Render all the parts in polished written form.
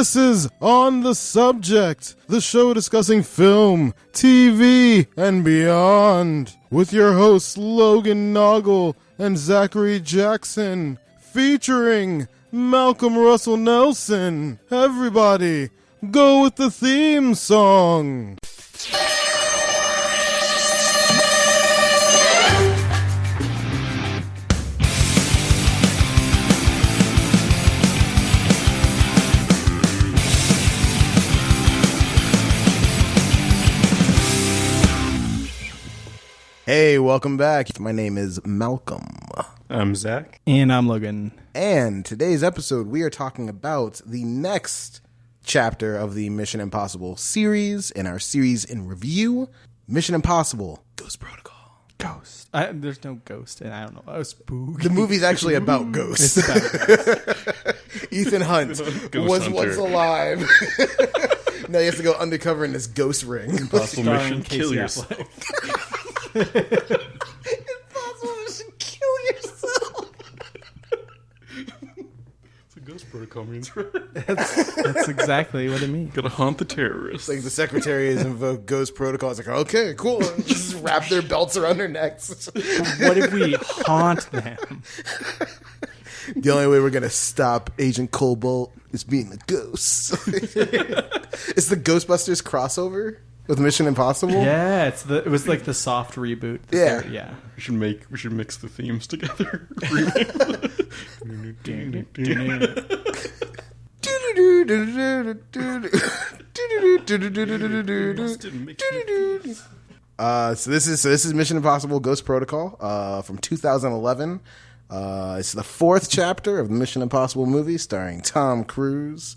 This is On the Subject, the show discussing film, TV, and beyond, with your hosts Logan Noggle and Zachary Jackson, featuring Malcolm Russell Nelson. Everybody, go with the theme song. Hey, welcome back. My name is Malcolm. I'm Zach. And I'm Logan. And today's episode, we are talking about the next chapter of the Mission Impossible series in our series in review, Mission Impossible Ghost Protocol. Ghost. There's no ghost, and I don't know. Oh, spooky. The movie's actually about ghosts. It's about ghosts. Ethan Hunt was Hunter. once alive. Now he has to go undercover in this ghost ring. Impossible Starring mission, kill Casey yourself. Impossible mission, kill yourself. It's a Ghost Protocol means. That's exactly what it means. Gotta haunt the terrorists. Like the secretary has invoked Ghost Protocol. It's like, okay, cool. Just wrap their belts around their necks. What if we haunt them? The only way we're going to stop Agent Cobalt is being a ghost. It's the Ghostbusters crossover with Mission Impossible. Yeah, it was like the soft reboot. Yeah. Yeah. we should mix the themes together. So this is Mission Impossible Ghost Protocol from 2011. It's the fourth chapter of the Mission Impossible movie starring Tom Cruise.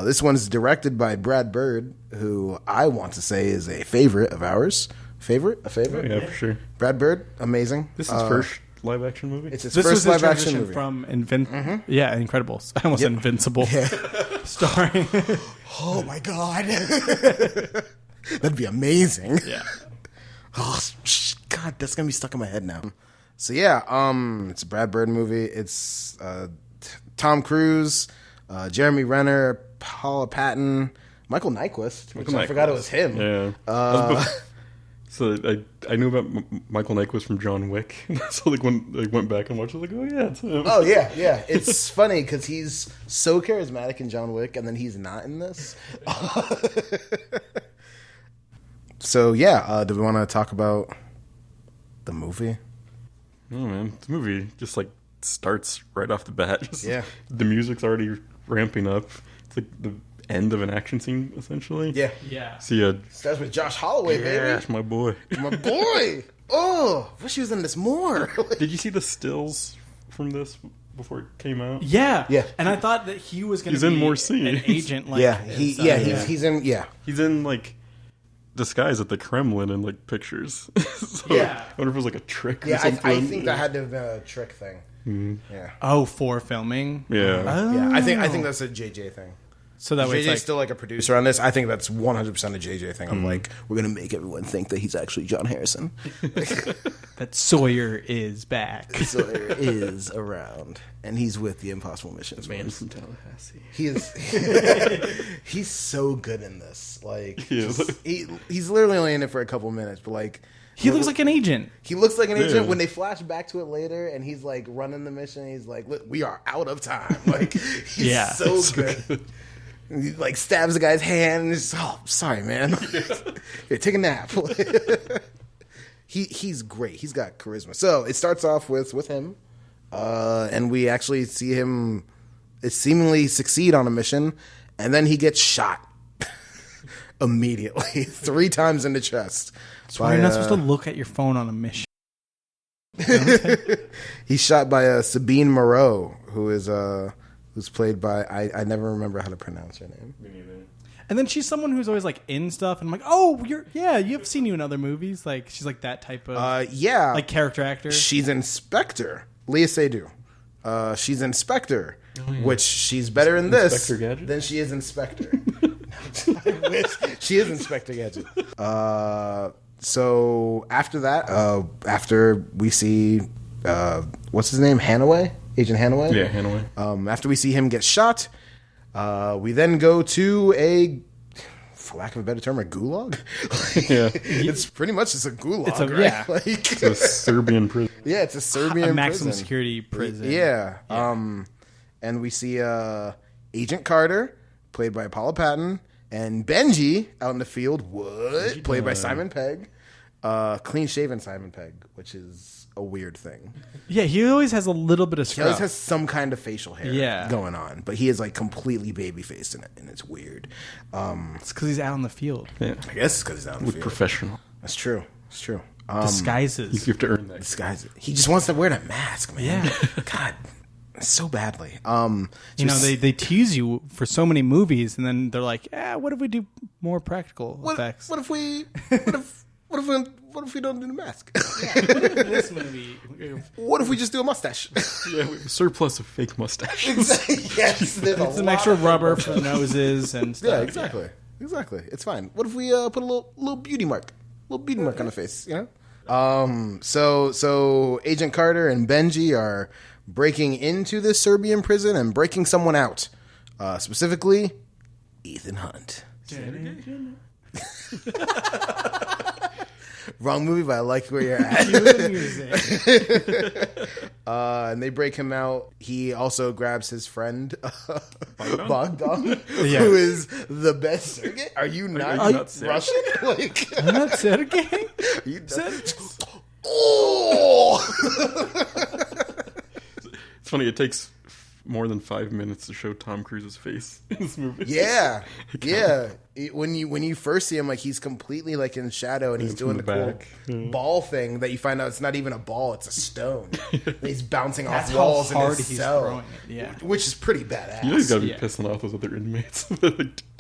This one's directed by Brad Bird, who I want to say is a favorite of ours. A favorite? Yeah, for sure. Brad Bird, amazing. This is his first live action movie. It's his This first was a live action transition movie. from Incredibles. I almost said Invincible. Yeah. Starring. Oh my god, that'd be amazing. Yeah. Oh God, that's gonna be stuck in my head now. So yeah, it's a Brad Bird movie. It's Tom Cruise, Jeremy Renner, Paula Patton, Michael Nyqvist, which I forgot it was him. Yeah. So I knew about Michael Nyqvist from John Wick. So like when I went back and watched, I was like, oh yeah, it's him. Oh yeah. It's funny because he's so charismatic in John Wick, and then he's not in this. So yeah, do we want to talk about the movie? Oh man, the movie just like starts right off the bat. Yeah. The music's already ramping up. It's like the end of an action scene, essentially. Yeah. Yeah. See, Starts with Josh Holloway, baby. that's my boy. My boy. Oh, wish he was in this more. Did you see the stills from this before it came out? Yeah. Yeah. And I thought that he was going He's to be in more scenes. an agent. Like, he's in. Yeah. He's in like disguise at the Kremlin in like pictures. So Yeah. I wonder if it was like a trick or Yeah, something. I think that had to have been a trick thing. Yeah. Oh, for filming? Yeah. Oh. Yeah, I think that's a JJ thing. So that way JJ's it's like, still like a producer on this. I think that's 100% a JJ thing. I'm like, we're gonna make everyone think that he's actually John Harrison. that Sawyer is back. So there is around, and he's with the Impossible Missions. Man from Tallahassee. He is. He's so good in this. Like, He is. he's literally only in it for a couple minutes, but like. He looks like an agent. He looks like an agent Yeah. when they flash back to it later, and he's like running the mission. He's like, "Look, we are out of time." Like, he's Yeah. so good. He like stabs the guy's hand, and he's sorry, man. Here, take a nap. He's great. He's got charisma. So it starts off with him, and we actually see him seemingly succeed on a mission, and then he gets shot immediately 3 times in the chest. That's why you're not supposed to look at your phone on a mission. He's shot by Sabine Moreau, who's played by I never remember how to pronounce her name. Me neither. And then she's someone who's always like in stuff, and I'm like, oh, you've seen you in other movies. Like she's like that type of Yeah, like character actor. she's Inspector Leah Seydoux. She's Inspector, which she's better in this Inspector Gadget? than she is Inspector. I wish she is Inspector Gadget. So after that, after we see what's his name, Hanaway, Agent Hanaway. Yeah, Hanaway. After we see him get shot, We then go to a, for lack of a better term, a gulag. Yeah. It's pretty much just a gulag, It's a- right? yeah. Like, It's a Serbian prison. yeah, it's a Serbian a maximum prison. security prison. Yeah. And we see Agent Carter, played by Paula Patton, and Benji out in the field, played by Simon Pegg. Clean-shaven Simon Pegg, which is a weird thing. Yeah, he always has a little bit of He scruff. always has some kind of facial hair Yeah. going on, but he is like completely baby-faced in it, and it's weird. It's because he's out in the field. Yeah. I guess it's because he's out in the field. Professional. That's true. It's true. Disguises. You have to earn that. This guy's, he just wants to wear that mask, man. Yeah. God, so badly. You know, they tease you for so many movies, and then they're like, what if we do more practical effects? What if we don't do the mask? this movie? What if we just do a mustache? Yeah, we have a surplus of fake mustaches. Yes, there's It's some extra rubber for the noses and stuff. Yeah, exactly. Exactly. It's fine. What if we put a little beauty mark? A little beauty mark on the face, you know? So Agent Carter and Benji are breaking into this Serbian prison and breaking someone out. Specifically, Ethan Hunt. Wrong movie, but I like where you're at. And they break him out. He also grabs his friend, Bogdan, who is the best surrogate. Are you not Russian? Like, I'm not Sergey. you oh! It's funny. It takes more than 5 minutes to show Tom Cruise's face in this movie. Yeah, yeah. When you first see him, like he's completely like in shadow, and he's doing the the cool back. ball thing that you find out it's not even a ball; it's a stone. He's bouncing That's off how walls in hard his he's cell, throwing it. Yeah. which is pretty badass. You know he's got to be Yeah. pissing off those other inmates.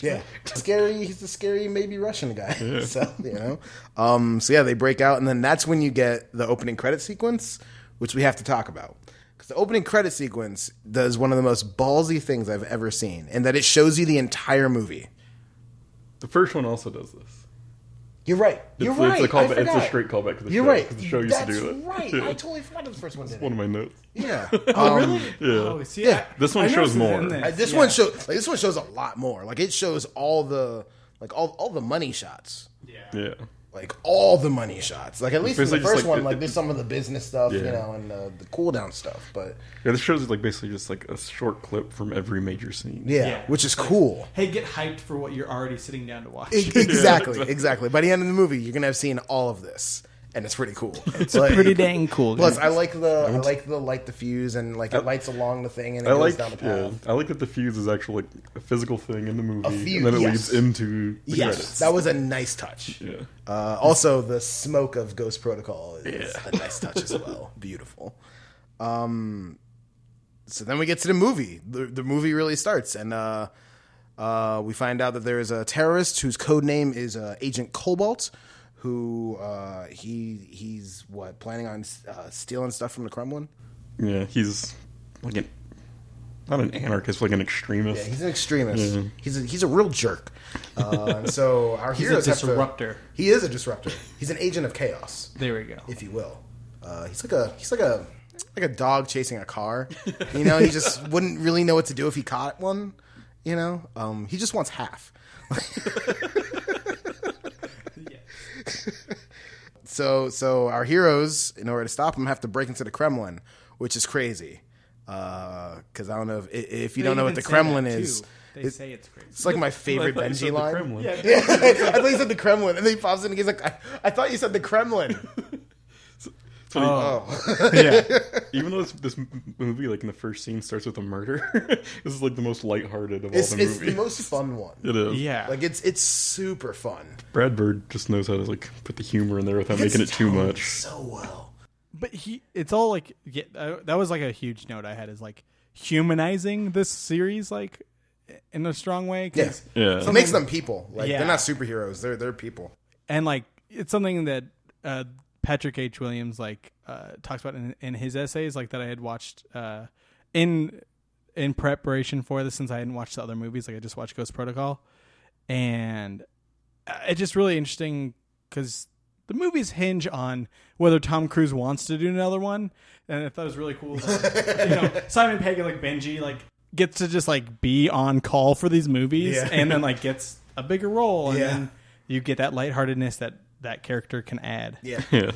Yeah, scary. He's the scary, maybe Russian guy. So so yeah, they break out, and then that's when you get the opening credit sequence, which we have to talk about. Because the opening credit sequence does one of the most ballsy things I've ever seen, in that it shows you the entire movie. The first one also does this. You're right. You're It's right. a callback. I It's forgot. a straight callback to the You're show. right. 'Cause the show used That's to do that. right. Yeah. I totally forgot that the first one did One it. of my notes. Yeah. Oh, really? Yeah. Oh, see, Yeah. This one I shows noticed it more. in this. This Yeah. one shows this one shows a lot more. Like it shows all the all the money shots. Yeah. Like all the money shots. Like at least in the basically just first like one, like there's some of the business stuff, you Yeah. know, and the cool down stuff. But Yeah, this shows like basically just like a short clip from every major scene. yeah, Yeah. which is cool. Hey, get hyped for what you're already sitting down to watch. Exactly. By the end of the movie, you're gonna have seen all of this, and it's pretty cool. It's Pretty dang cool. Plus, guys. I like the light diffuse and like it lights along the thing and it I goes like, down the yeah, path. I like that the fuse is actually like a physical thing in the movie, fuse, and then it yes. leads into the Yes, credits. that was a nice touch. Yeah. Also, the smoke of Ghost Protocol is a nice touch as well. Beautiful. So then we get to the movie. The movie really starts, and we find out that there is a terrorist whose code name is Agent Cobalt, who he's planning on stealing stuff from the Kremlin. Yeah, he's like not an anarchist, like an extremist. Yeah, he's an extremist. Yeah. He's a real jerk. And so our He's a heroes have to- disruptor. He is a disruptor. He's an agent of chaos, There we go. if you will. He's like a dog chasing a car. You know, he just wouldn't really know what to do if he caught one. You know, he just wants half. So our heroes, in order to stop him, have to break into the Kremlin, which is crazy. Because I don't know if you don't know what the Kremlin is. They say it's crazy. It's like my favorite I thought you said Benji the line. Kremlin. Yeah, I thought you said the Kremlin, and then he pops in and he's like, I thought you said the Kremlin. It's funny, yeah. even though this movie, like in the first scene, starts with a murder, this is like the most lighthearted of all It's the it's movies. the most fun one. It is. Yeah. Like it's super fun. Brad Bird just knows how to like put the humor in there without making it It's too toned much. so well. But it's all like, that was like a huge note I had, is like humanizing this series, like in a strong way. 'cause- Yeah. It makes them people. Like Yeah. they're not superheroes. They're people. And like, it's something that Patrick H. Williams like talks about in his essays, like that I had watched in preparation for this, since I hadn't watched the other movies. Like I just watched Ghost Protocol, and it's just really interesting because the movies hinge on whether Tom Cruise wants to do another one, and I thought it was really cool. That, Simon Pegg and like Benji like gets to just like be on call for these movies, Yeah. and then like gets a bigger role, and Yeah. then you get that lightheartedness that character can add. Yeah, Yeah.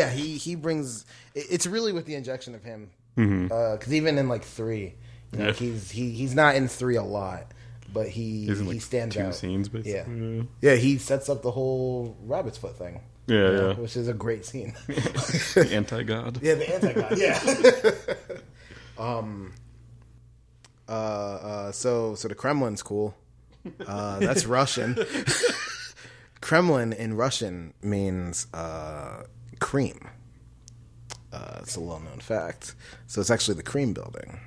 he brings. It's really with the injection of him, because even in like 3, you know, Yeah. he's not in 3 a lot, but He's in like he stands 2 out. scenes, basically. Yeah, he sets up the whole rabbit's foot thing. Yeah, you know, yeah. which is a great scene. The anti-god. Yeah, the anti-god. Yeah. So the Kremlin's cool. That's Russian. Kremlin in Russian means cream. It's a well-known fact. So it's actually the cream building.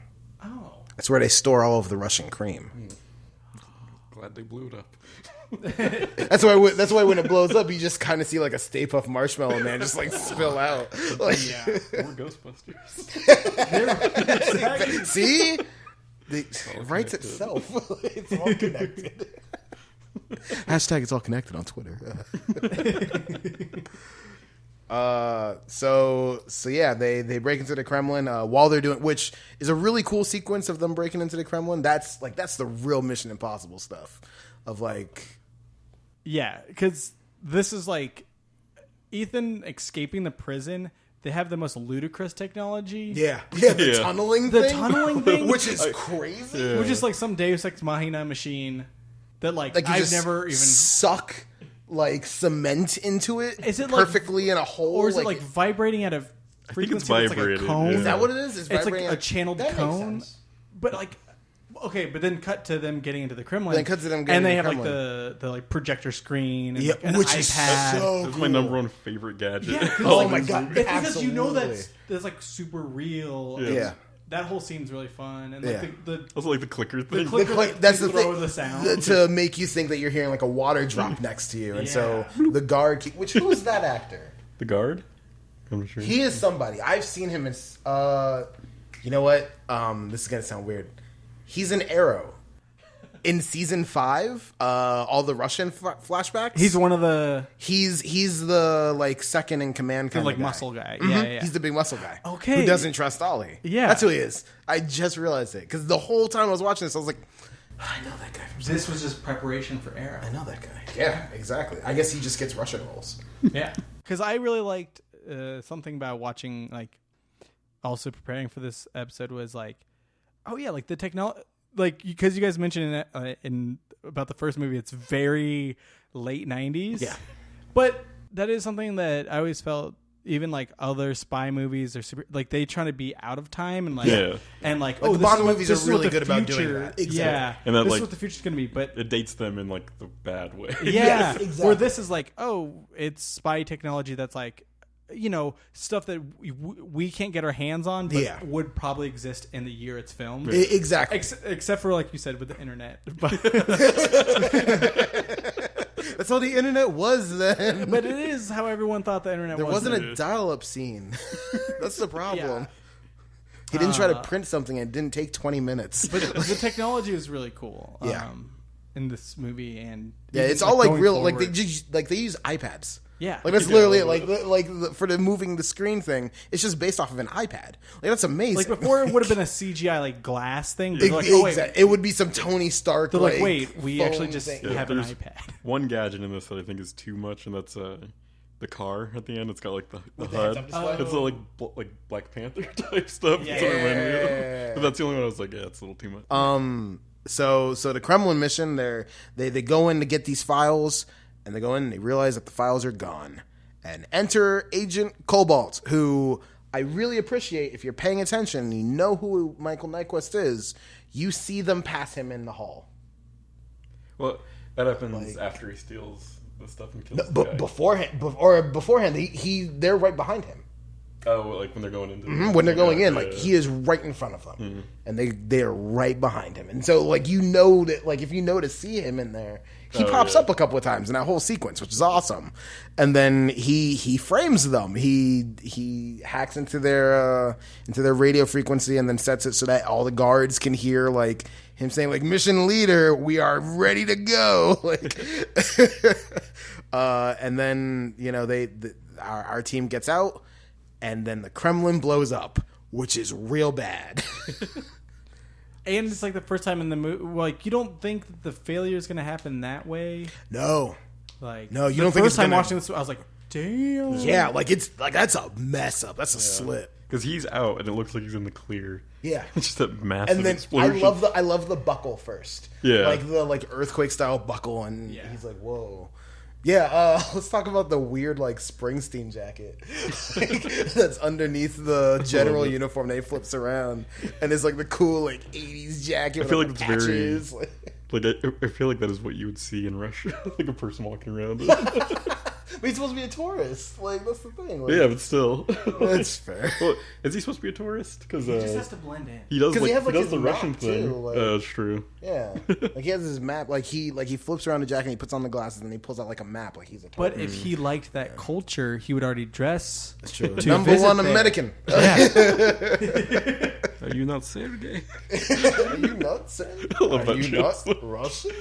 Oh, That's where they store all of the Russian cream. Glad they blew it up. That's why when it blows up, you just kind of see like a Stay Puft Marshmallow Man just like spill out. Like, Or Ghostbusters. see, it all writes connected. itself. It's all connected. Hashtag it's all connected on Twitter. So yeah, they break into the Kremlin while they're doing, which is a really cool sequence of them breaking into the Kremlin. That's the real Mission Impossible stuff of like, yeah, because this is like Ethan escaping the prison. They have the most ludicrous technology. the Yeah. tunneling The thing, tunneling thing? which is crazy. Which is like some Deus Ex Machina machine that like Like you I've just never even. suck like cement into it. Is it like- perfectly in a hole, Or is it like vibrating at a think it's frequency that's like a vibrated, cone? yeah. is that what it is? It's like vibrating a at- channeled that makes cone. sense. But like, okay, but then cut to them getting into the Kremlin. Then cut to them getting and they into have the like the like projector screen and Yeah, like, an which is iPad. so That's my number one favorite gadget. Yeah, 'cause, Oh like, my God, It's because you know absolutely. that's like super real. Yeah. and Yeah. that whole scene's really fun, and like Yeah. the Also, like the clicker thing. click- That's the throw thing. the sound. To make you think that you're hearing like a water drop next to you, and so the guard. Which who is that actor? The guard? I'm sure. He is somebody. I've seen him in. You know what? This is gonna sound weird. He's an Arrow. In season 5, all the Russian flashbacks. he's one of the he's the like second in command kind like of guy. muscle guy. Mhm. Yeah, yeah. He's the big muscle guy. Okay. Who doesn't trust Ollie. Yeah. That's who he is. I just realized it. Because the whole time I was watching this, I was like, I know that guy from This was just preparation for Arrow. I know that guy. Yeah, exactly. I guess he just gets Russian roles. Yeah, because I really liked something about watching, like, also preparing for this episode was like, oh yeah, like the technology, like because you guys mentioned in about the first movie, it's very late 90s. Yeah. But that is something that I always felt. Even like other spy movies are super, like they try to be out of time and like Yeah. and like, Like, oh, the this Bond is what- movies this are is what really the good about doing future- that. Exactly. Yeah, And then, this like, is what the future's gonna be. But It dates them in like the bad way. yeah, Yes, exactly. where this is like, oh, it's spy technology that's like, you know, stuff that we can't get our hands on, but Yeah. would probably exist in the year it's filmed. Exactly. Except for like you said with the internet, but That's all the internet was then. but it is how everyone thought the internet There was. wasn't a dial-up scene. That's the problem. Yeah. He didn't try to print something and it didn't take 20 minutes. But the technology is really cool. Yeah. In this movie and Yeah, even, it's all like going real. Like forward. they use iPads. Yeah. like that's Yeah. literally it. Like for the moving the screen thing, it's just based off of an iPad. Like that's amazing. Like before, it would have been a CGI like glass thing. But It, they're like, oh wait, it would be some Tony Stark. they're like, wait, we phone actually just thing. have an There's iPad. One gadget in this that I think is too much, and that's the car at the end. It's got like the the HUD. heads-up display? It's all like Black Panther type stuff. That's what it reminded me of. But that's the only one I was like, yeah, it's a little too much. So the Kremlin mission, they go in to get these files, and they go in and they realize that the files are gone. And enter Agent Cobalt, who I really appreciate. If you're paying attention, and you know who Michael Nyquist is. You see them pass him in the hall. Well, that happens after he steals the stuff and kills the But guy. beforehand, they're right behind him. Oh, like when they're going into When they're going in, Yeah, like yeah. he is right in front of them, and they're right behind him. And so, like you know that, like if you know to see him in there, he pops up a couple of times in that whole sequence, which is awesome. And then he frames them. He hacks into their radio frequency and then sets it so that all the guards can hear like him saying like "Mission leader, we are ready to go." Like, and then you know our team gets out. And then the Kremlin blows up, which is real bad. And it's like the first time in the movie, like you don't think that the failure is going to happen that way. No. Like No, you the don't think first it's time gonna- watching this, I was like, damn. Yeah, like it's like that's a mess up. That's a slip. Because he's out and it looks like he's in the clear. Yeah. It's just that massive And then explosion. I love the buckle first. Yeah. Like the earthquake style buckle, and Yeah. he's like, whoa. Yeah, let's talk about the weird like Springsteen jacket that's underneath the general uniform. Then he flips around, and it's like the cool like '80s jacket. I feel with, like the it's very- patches. Like I feel like that is what you would see in Russia, like a person walking around. But he's supposed to be a tourist. Like that's the thing. Like, Yeah, but still. that's fair. Well, is he supposed to be a tourist? Because He just has to blend in. he does 'Cause like he has, like, does his the map, Russian too, thing. like- That's true. Yeah, like he has his map. Like he flips around the jacket, and he puts on the glasses, and he pulls out like a map. Like he's a tourist. But if he liked that culture, he would already dress. That's true. to Number visit one there. American. Yeah. Are you not Sergey? Are you nuts? I love Are that you shit. not Russian?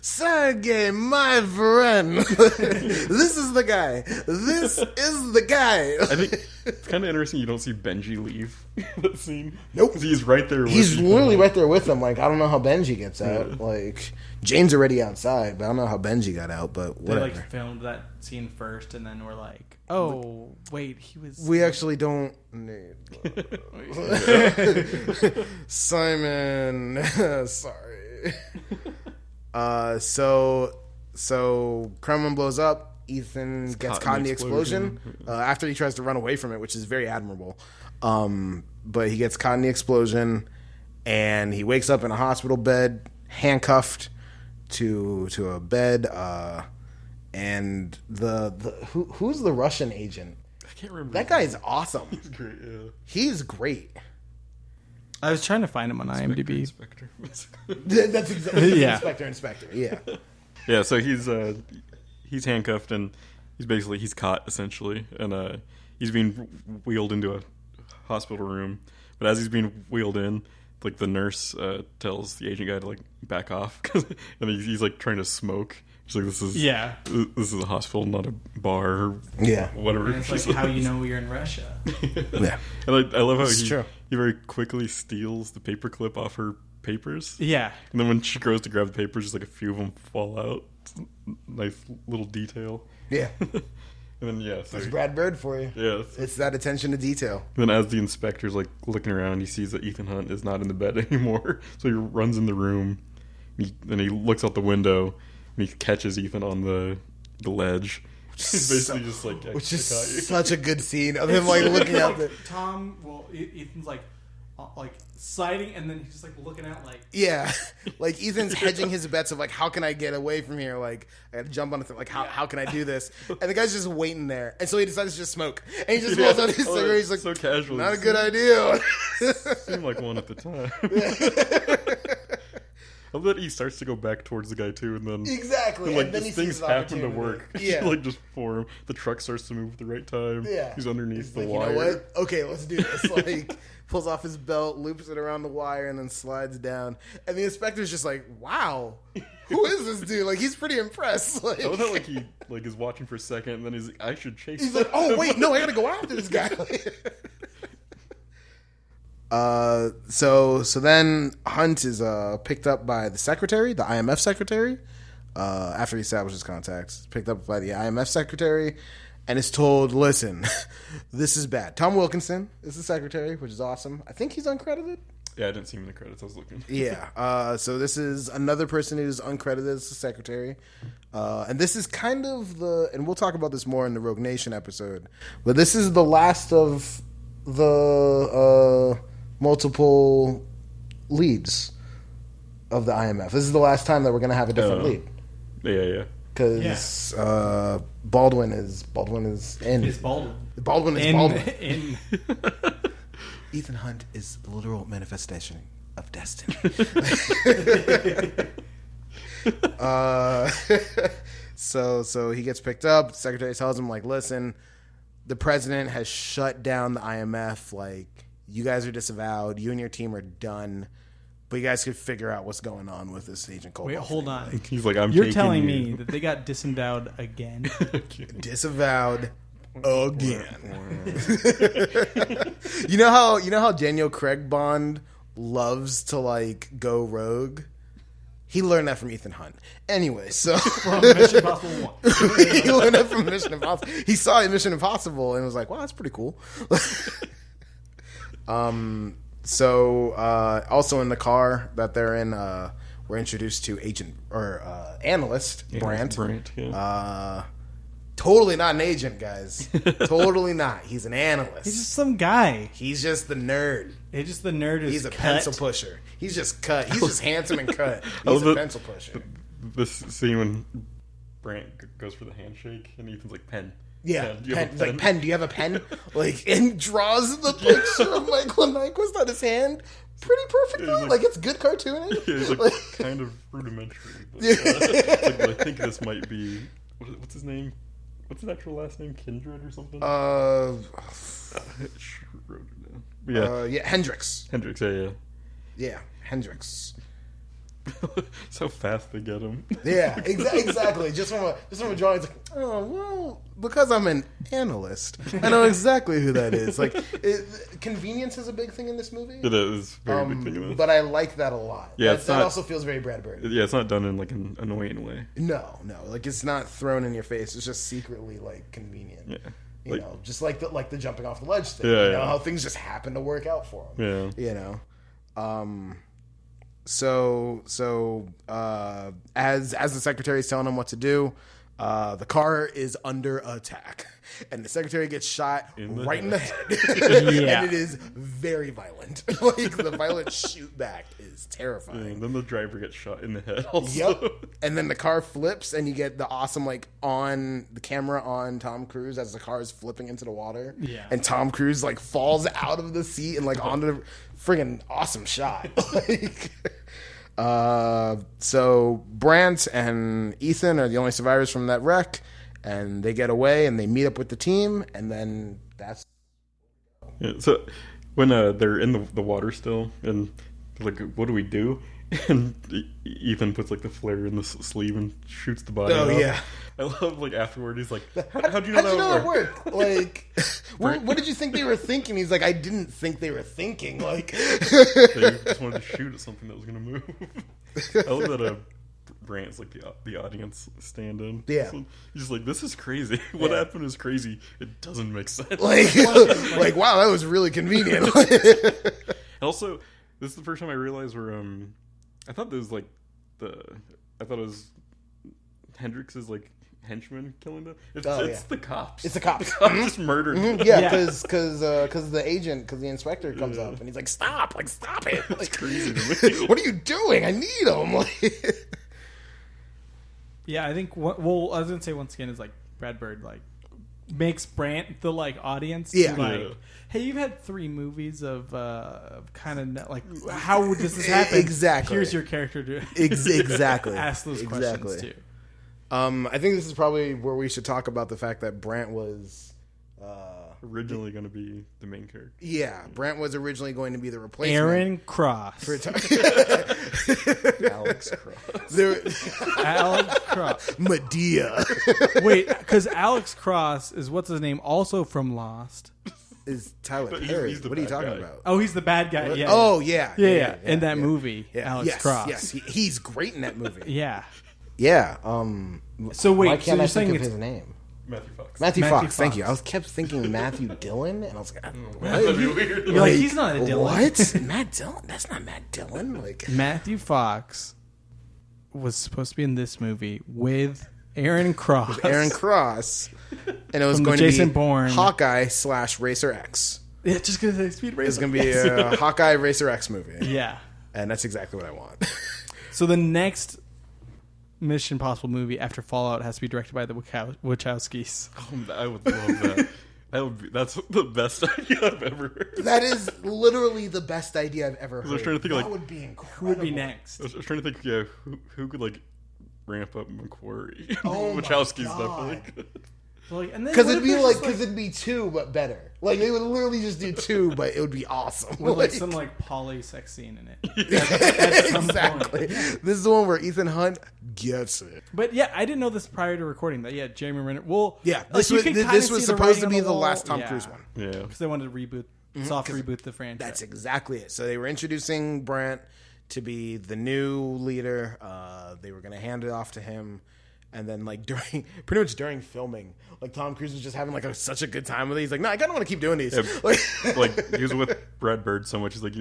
Sergey, my friend. This is the guy. This is the guy. I think it's kind of interesting you don't see Benji leave that scene. Nope. 'Cause he's right there with He's you. literally right there with him. Like, I don't know how Benji gets out. Like, Jane's already outside, but I don't know how Benji got out, but They whatever. like filmed that scene first, and then we're like, "Oh, wait, he was." We actually don't need Simon. Sorry. So Kremlin blows up. Ethan gets caught in the explosion after he tries to run away from it, which is very admirable. But he gets caught in the explosion, and he wakes up in a hospital bed, handcuffed to a bed. And who's the Russian agent? I can't remember. That guy is awesome. He's great. Yeah. He's great. I was trying to find him on IMDb. Inspector. That's exactly Yeah. Inspector. Yeah. Yeah, so he's handcuffed and he's caught essentially, and he's being wheeled into a hospital room. But as he's being wheeled in, like the nurse tells the agent guy to like back off, and he's like trying to smoke. She's like, "This is a hospital, not a bar, or Yeah. whatever." And it's like how you know you're in Russia. Yeah. And I love how It's true. he very quickly steals the paperclip off her papers. Yeah. And then when she goes to grab the papers, just like a few of them fall out. It's a nice little detail. Yeah. And then so It's Brad Bird for you. yeah. It's that attention to detail. Then as the inspector's like looking around, he sees that Ethan Hunt is not in the bed anymore. So he runs in the room. And he looks out the window and he catches Ethan on the ledge. He's basically just like, Which is "I got you." such a good scene of him like looking out the. Tom, Ethan's like sliding, and then he's just like looking out, like Yeah, like Ethan's hedging his bets of like, how can I get away from here? Like, I got to jump on it. Like, how can I do this? And the guy's just waiting there, and so he decides to just smoke. And he just rolls out his cigarette. He's like, so casual. not a good idea. Seemed like one at the time. I love that he starts to go back towards the guy too, and then Exactly. and, like And then these he things sees an happen to opportunity. work. Yeah. like just for him. The truck starts to move at the right time. Yeah. He's underneath the Like, wire. you know what? Okay, let's do this. Like, pulls off his belt, loops it around the wire, and then slides down. And the inspector's just like, "Wow, who is this dude?" Like, he's pretty impressed. Like, I love how like he like is watching for a second, and then he's like, "I should chase." he's like, "Oh wait, no, I gotta go after this guy." So then Hunt is picked up by the secretary, the IMF secretary. After he establishes contacts, picked up by the IMF secretary, and is told, "Listen, this is bad." Tom Wilkinson is the secretary, which is awesome. I think he's uncredited. Yeah, I didn't see him in the credits. I was looking. Yeah. So this is another person who's uncredited as the secretary. And this is kind of and we'll talk about this more in the Rogue Nation episode, but this is the last of the multiple leads of the IMF. This is the last time that we're going to have a different lead. Yeah. Because Baldwin is in. it's Baldwin. Baldwin is Baldwin. In Ethan Hunt is the literal manifestation of destiny. So he gets picked up. The secretary tells him, like, listen, the president has shut down the IMF. Like, you guys are disavowed. You and your team are done. But you guys could figure out what's going on with this Agent Cobalt. wait, hold thing. on. He's like, "I'm." You're taking telling you. me that they got disendowed again? Disavowed again. You know how Daniel Craig Bond loves to like go rogue. He learned that from Ethan Hunt. Anyway, so From Mission Impossible 1. he learned that from Mission Impossible. He saw it in Mission Impossible and was like, "Wow, that's pretty cool." So also in the car that they're in, we're introduced to agent or analyst Brandt. Totally not an agent, guys. Totally not. He's an analyst. He's just some guy. He's just the nerd. He's just the nerd who's He's a cut. pencil pusher. He's just cut. He's just handsome and cut. I He's love a it. pencil pusher. This scene when Brandt goes for the handshake and Ethan's like, pen. Yeah, Do you have a pen, like pen. Do you have a pen? Like, and draws the picture of Michael Nyquist on his hand pretty perfectly. Yeah, like it's good cartooning. Yeah, it's like kind of rudimentary. But, it's like, I think this might be what's his name? What's his actual last name? Kindred or something? Uh, wrote it down. Yeah, yeah, Hendrix. Hendrix. Yeah. Yeah, Hendrix. So fast they get him. Yeah, exactly. Just from a drawing, it's like, oh well, because I'm an analyst, I know exactly who that is. Like, convenience is a big thing in this movie. It is very big thing in this. But I like that a lot. Yeah, that also feels very Brad Bird. Yeah, it's not done in like an annoying way. No, like it's not thrown in your face. It's just secretly like convenient. Yeah. You know, just like the jumping off the ledge thing. Yeah, you know yeah. how things just happen to work out for him. Yeah. You know, so as the secretary's telling him what to do, the car is under attack, and the secretary gets shot right in the head. Yeah. And it is very violent. Like the violent shoot back is terrifying. And then the driver gets shot in the head also. Yep. And then the car flips, and you get the awesome like on the camera on Tom Cruise as the car is flipping into the water. Yeah. And Tom Cruise like falls out of the seat and like onto the friggin' awesome shot. Like, so Brandt and Ethan are the only survivors from that wreck, and they get away and they meet up with the team, and then that's Yeah, so when they're in the water still, and they're like, what do we do? And Ethan puts like the flare in the sleeve and shoots the body. Oh, off. yeah. I love like afterward. He's like, how'd you know how'd you know that it would work? worked? Like, what did you think they were thinking? He's like, I didn't think they were thinking. Like, They just wanted to shoot at something that was gonna move. I love that Brandt's like the audience stand-in. Yeah. So he's just like, this is crazy. What happened is crazy. It doesn't make sense. like, like, wow, that was really convenient. Also, this is the first time I realized where I thought it was Hendrix's like henchman killing them. It's the cops. It's the cops. The cops just murdered them. Yeah, Yeah. because the inspector comes up and he's like, stop it. It's Like, crazy to me. what are you doing? I need him. Like, Yeah, I think. I was gonna say once again is like Brad Bird like makes Brandt the like audience. Yeah. Like, Yeah. hey, you've had 3 movies of kind of like how would this happen? Exactly. Here's your character to exactly. ask those questions too. I think this is probably where we should talk about the fact that Brandt was. Originally going to be the main character. Yeah, Brandt was originally going to be the replacement. Aaron Cross. Alex Cross. Alex Cross. Medea Wait, because Alex Cross is what's his name? Also from Lost. is Tyler But Perry. he's the What are you bad talking guy. about? Oh, he's the bad guy. Yeah. Oh yeah, Yeah. In that movie, Yeah. Alex yes, Cross. Yes, he's great in that movie. Yeah. Yeah. So wait, Why so can't you're I saying think of it's his name? Matthew Fox. Matthew Matthew Fox. Thank Fox. you. I kept thinking Matthew Dillon, and I was like, That'd be weird. You're like, he's not a Dylan. What? Matt Dillon? That's not Matt Dillon. Like, Matthew Fox was supposed to be in this movie with Aaron Cross. Aaron Cross, and it was From the going Jason to be Bourne. Hawkeye / Racer X. Yeah, just because they speed race. It's going to be a Hawkeye Racer X movie, Yeah. and that's exactly what I want. So the next Mission Impossible movie after Fallout has to be directed by the Wachowskis. I would love that. That's the best idea I've ever heard. That is literally the best idea I've ever heard. I was trying to think, that like, would be incredible. Who would be next? I was trying to think, yeah, who could like ramp up McQuarrie? Oh my Wachowski's God. definitely good. Like, and then Because what it'd if be there's like, just, because it'd be 2 but better. Like they would literally just do 2, but it would be awesome. with like Like- some like poly sex scene in it. At some exactly. point. This is the one where Ethan Hunt gets it. But yeah, I didn't know this prior to recording that. Yeah, Jeremy Renner. Well, Yeah, like, this you was can kinda this see was the supposed to writing be on the wall. last Tom Yeah. Cruise one. Yeah. Because they wanted to reboot soft reboot the franchise. That's exactly it. So they were introducing Brent to be the new leader. They were going to hand it off to him. And then, like, pretty much during filming, like, Tom Cruise was just having, like, such a good time with it. He's like, no, I kind of want to keep doing these. Yeah, like, he was with Brad Bird so much. He's like,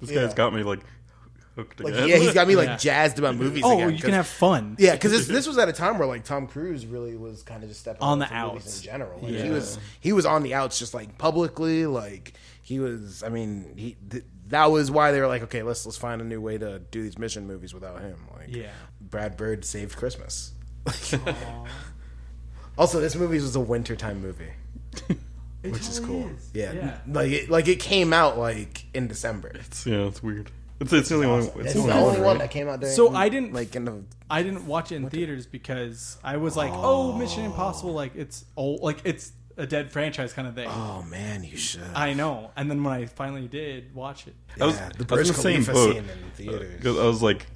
this guy's got me, like, hooked like, again. yeah, he's got me, like, jazzed about movies again. You can have fun. Yeah, because this was at a time where, like, Tom Cruise really was kind of just stepping On up the for movies outs. in general. Like, Yeah. he was on the outs just, like, publicly. Like, he was, I mean, that was why they were like, okay, let's find a new way to do these mission movies without him. Like, Yeah. Brad Bird saved Christmas. Also, this movie was a wintertime movie, which is cool. Yeah, like it came out like in December. It's weird. It's the only one. It's the only one that came out during. So I didn't like in the. I didn't watch it in theaters because I was like, oh, Mission Impossible, like it's old, like it's a dead franchise kind of thing. Oh man, you should. I know. And then when I finally did watch it, I was the in Burj the same Khalifa boat. scene in theaters. Because I was like,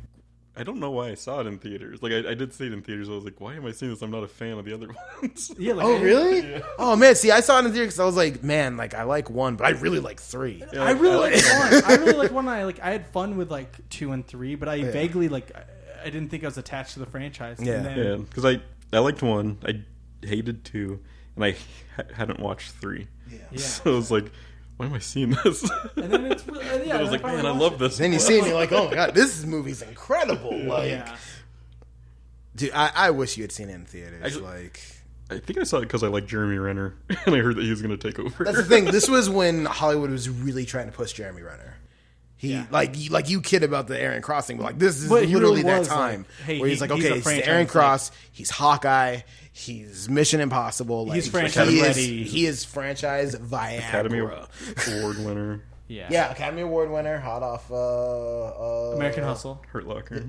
I don't know why I saw it in theaters. Like, I did see it in theaters. I was like, why am I seeing this? I'm not a fan of the other ones. yeah, like Oh really? Oh man, see, I saw it in theaters because I was like, man, like I like 1, but I really like 3. Yeah, I really like like one. I really like one. I had fun with like 2 and 3, but I vaguely like I didn't think I was attached to the franchise. Yeah. And then, Yeah, because I liked 1. I hated 2, and I hadn't watched 3. Yeah. So I was like, why am I seeing this? And then it's really, yeah. I was like, man, I love this. Then you see it, and you're like, oh my god, this movie's incredible. Like, Yeah. dude, I wish you had seen it in theaters. Actually- Like. I think I saw it because I like Jeremy Renner, and I heard that he was going to take over. That's the thing. This was when Hollywood was really trying to push Jeremy Renner. He like you kid about the Aaron Cross thing, but like this is But he literally really that was, time like, hey, where he's like, he's okay, a he's franchise, Aaron like- Cross, he's Hawkeye, he's Mission Impossible, like He's franchise he ready. He is franchise Viagra. Academy Award winner, Yeah. Yeah, Academy Award winner, hot off American Hustle. Hurt Locker.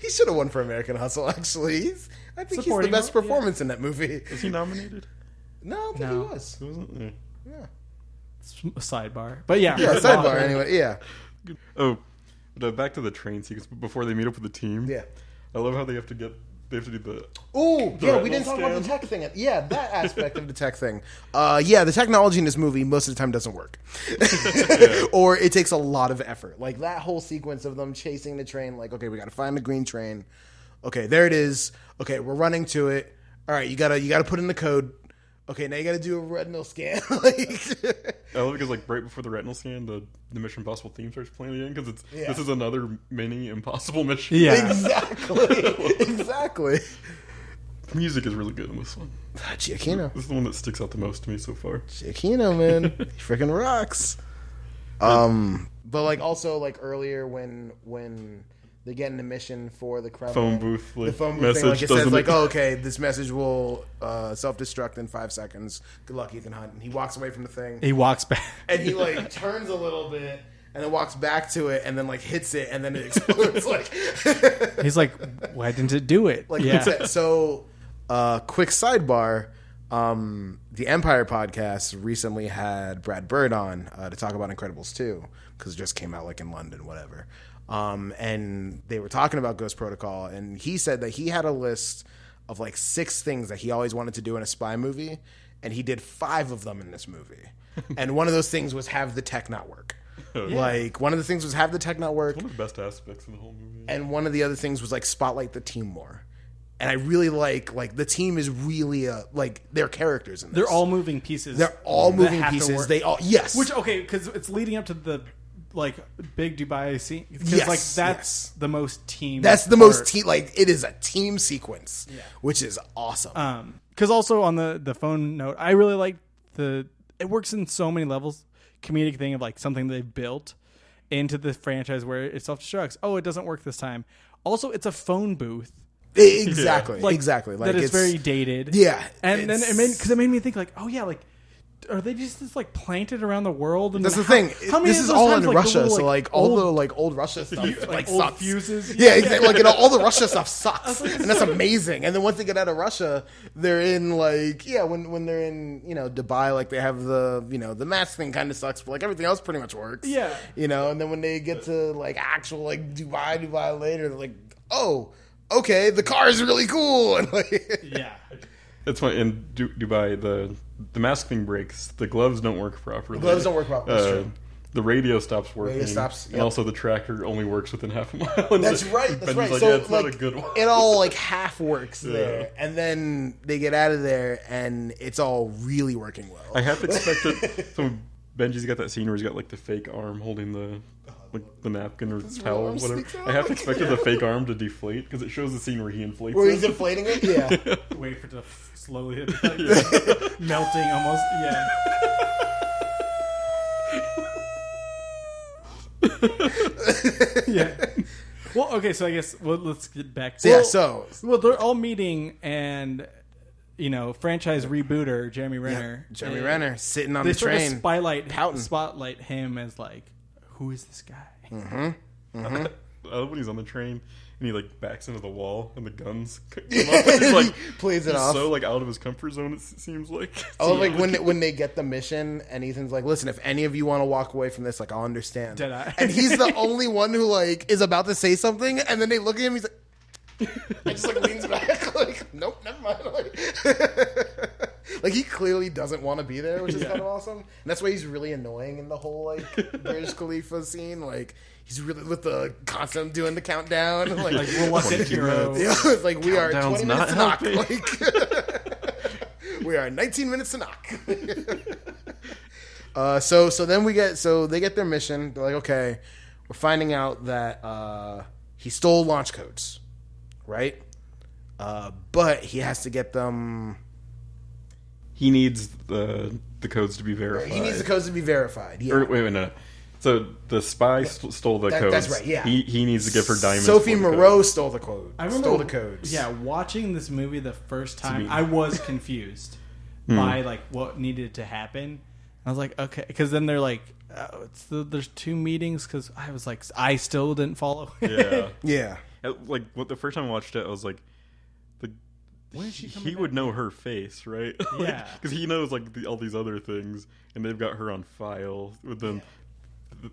He should have won for American Hustle. Actually, I think Supporting he's the best role, yeah. performance in that movie. Was he nominated? No, I don't think No. he was. He wasn't. Yeah. Yeah, Sidebar. But yeah. yeah, sidebar anyway. Yeah, Oh, but back to the train sequence before they meet up with the team. yeah. I love how they have to do the. Oh, yeah, we retinal didn't talk about the scan. tech thing. Yeah, that aspect of the tech thing. Yeah, the technology in this movie most of the time doesn't work. Or it takes a lot of effort. Like that whole sequence of them chasing the train, like, okay, we got to find the green train. Okay, there it is. Okay, we're running to it. All right, you gotta put in the code. Okay, now you gotta do a retinal scan. Like, I love it because like right before the retinal scan, the Mission Impossible theme starts playing again because Yeah. this is another mini impossible mission. Yeah. exactly. The music is really good in this one. Giacchino. This is the one that sticks out the most to me so far. Giacchino, man, he freaking rocks. But like also like earlier when they're getting the mission for the Kremlin, Phone booth, like, the phone booth message thing, like it says doesn't- like, oh, okay, this message will self-destruct in 5 seconds. Good luck, Ethan Hunt. And he walks away from the thing, He walks back. and he like turns a little bit, and then walks back to it, and then like hits it, and then it explodes. Like, He's like, why didn't it do it? like yeah. that's it. So, quick sidebar. The Empire podcast recently had Brad Bird on to talk about Incredibles 2 because it just came out like in London, whatever. And they were talking about Ghost Protocol, and he said that he had a list of like 6 things that he always wanted to do in a spy movie, and he did 5 of them in this movie. And one of those things was have the tech not work. Like one of the things was have the tech not work, One of the best aspects of the whole movie. and one of the other things was like spotlight the team more. And I really like the team is really like they're characters in this. They're all moving pieces. They're all that moving have to pieces. work. They all yes. Which okay, because it's leading up to the like big Dubai scene. Because Yes, like that's yes. the most team. that's the part. most team. Like it is a team sequence, which is awesome. Because also on the phone note, I really like it works in so many levels. Comedic thing of like something they've built into the franchise where it self destructs. Oh, it doesn't work this time. Also, it's a phone booth. Exactly, Like, exactly. Like that is very dated. Yeah, and then it's- it made me think like, oh yeah, like are they just like planted around the world? And That's the then thing. How many This of is those all times, in like, the Russia, little, so like all the like old Russia stuff like like old sucks. fuses? Yeah, exactly. Like all the Russia stuff sucks, and that's amazing. And then once they get out of Russia, they're in like when they're in Dubai, like they have the the mask thing kind of sucks, but like everything else pretty much works. Yeah. And then when they get to like actual like Dubai later, they're like, oh, okay, the car is really cool, and like Yeah. It's funny in Dubai. the mask thing breaks. The gloves don't work properly. The gloves don't work properly. That's true. The radio stops working. Radio stops, And also the tractor only works within half a mile. That's right. That's Benji's right. Like, So yeah, it's like, not a good one. it all like half works there, and then they get out of there, and it's all really working well. I half expected. So Benji's got that scene where he's got like the fake arm holding the napkin or towel or whatever. I half expected the fake arm to deflate because it shows the scene where he inflates Where it. he's inflating it, yeah. Wait for it to slowly melting almost. Yeah. Yeah. Well, okay, so I guess let's get back to Well, they're all meeting, and franchise rebooter Jeremy Renner. Jeremy Renner sitting on They the sort train. of spotlight him as like, who is this guy? I love when he's on the train and he like backs into the wall and the guns come up. And he's like plays it he's off. so like out of his comfort zone. It seems like. Oh, like when they get the mission and Ethan's like, "Listen, if any of you want to walk away from this, like I'll understand." Deadeye. And he's the only one who like is about to say something, and then they look at him. He's like, I just like leans back, like, nope, never mind. Like he clearly doesn't want to be there, which is kind of awesome. And that's why he's really annoying in the whole like Burj Khalifa scene. Like he's really with the constant doing the countdown, like reluctant hero. Yeah, it's like we are Countdown's 20 minutes to not knock. Like, we are 19 minutes to knock. So then they get their mission. They're like, okay, we're finding out that he stole launch codes, right? But he has to get them. He needs the codes to be verified. He needs the codes to be verified. Yeah. Or, wait, no. So the spy stole the codes. That's right. Yeah. He needs to give her diamonds. Sophie for the Moreau codes. stole the code. I remember, stole the codes. Yeah, watching this movie the first time, I was confused by like what needed to happen. I was like, okay, because then they're like, there's two meetings. Because I was like, I still didn't follow. Yeah. Yeah. Like the first time I watched it, I was like, When is she coming he back? would know her face, right? Yeah. Because he knows like all these other things, and they've got her on file. But then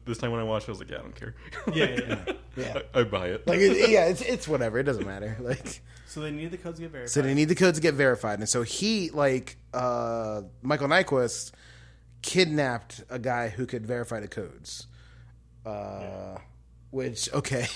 this time when I watched it, I was like, yeah, I don't care. Yeah. Yeah. I buy it. Like it's whatever. It doesn't matter. Like. So they need the codes to get verified. So they need the codes to get verified, and so he Michael Nyquist kidnapped a guy who could verify the codes. Which okay,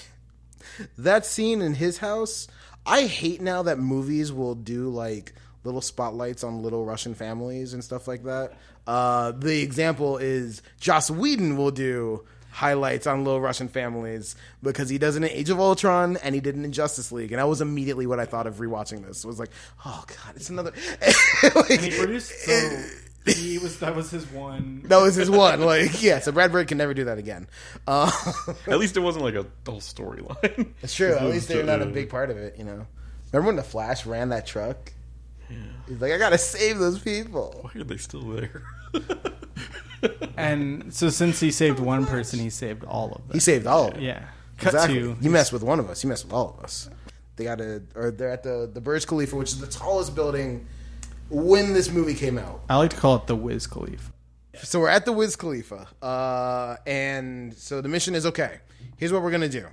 that scene in his house. I hate now that movies will do like little spotlights on little Russian families and stuff like that. The example is Joss Whedon will do highlights on little Russian families because he does it in Age of Ultron and he did it in Justice League, and that was immediately what I thought of rewatching this. It was like, oh god, it's another. Like, and he produced. So that was his one. That was his one. Like, yeah. So Brad Bird can never do that again. At least it wasn't like a whole storyline. It's true. At least they're not a big part of it. Remember when the Flash ran that truck? Yeah. He's like, I gotta save those people. Why are they still there? And so since he saved one person, he saved all of them. He saved all of them. Yeah. Cut Exactly. to. You mess with one of us, you mess with all of us. They're at the Burj Khalifa, which is the tallest building when this movie came out. I like to call it the Wiz Khalifa. So we're at the Wiz Khalifa, and so the mission is okay. Here's what we're gonna do.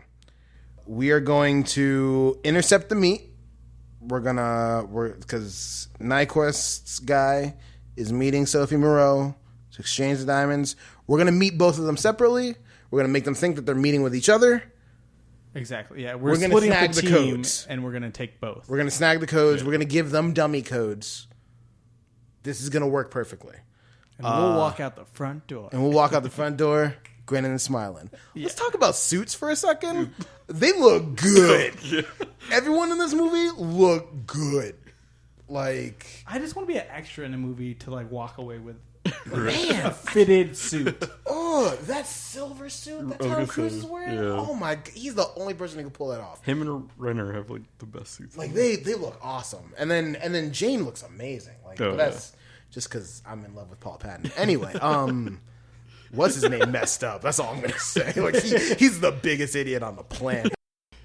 We are going to intercept the meet. Because Nyquist's guy is meeting Sophie Moreau to exchange the diamonds. We're gonna meet both of them separately. We're gonna make them think that they're meeting with each other. Exactly. Yeah, we're gonna splitting snag up the the team, codes. and we're gonna take both. We're gonna snag the codes. We're gonna give them dummy codes. This is gonna work perfectly. And we'll walk out the front door. And we'll walk out the front door, grinning and smiling. Let's talk about suits for a second. They look good. Yeah. Everyone in this movie look good. Like, I just want to be an extra in a movie to like walk away with a fitted suit. oh, that silver suit that Tom Cruise is wearing. Yeah. Oh my! He's the only person who can pull that off. Him and Renner have like the best suits. Like they look awesome. And then Jane looks amazing. Like Oh, but that's just because I'm in love with Paul Patton. Anyway, what's his name messed up? That's all I'm gonna say. Like he's the biggest idiot on the planet.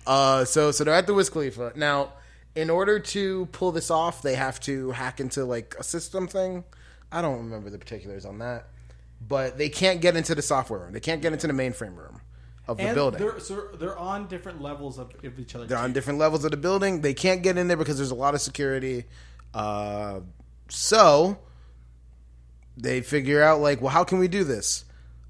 So they're at the Wiz Khalifa. Now, in order to pull this off, they have to hack into like a system thing. I don't remember the particulars on that. But they can't get into the software room. They can't get into the mainframe room of the building. They're on different levels of each other. They're on different levels of the building. They can't get in there because there's a lot of security. So they figure out, like, well, how can we do this?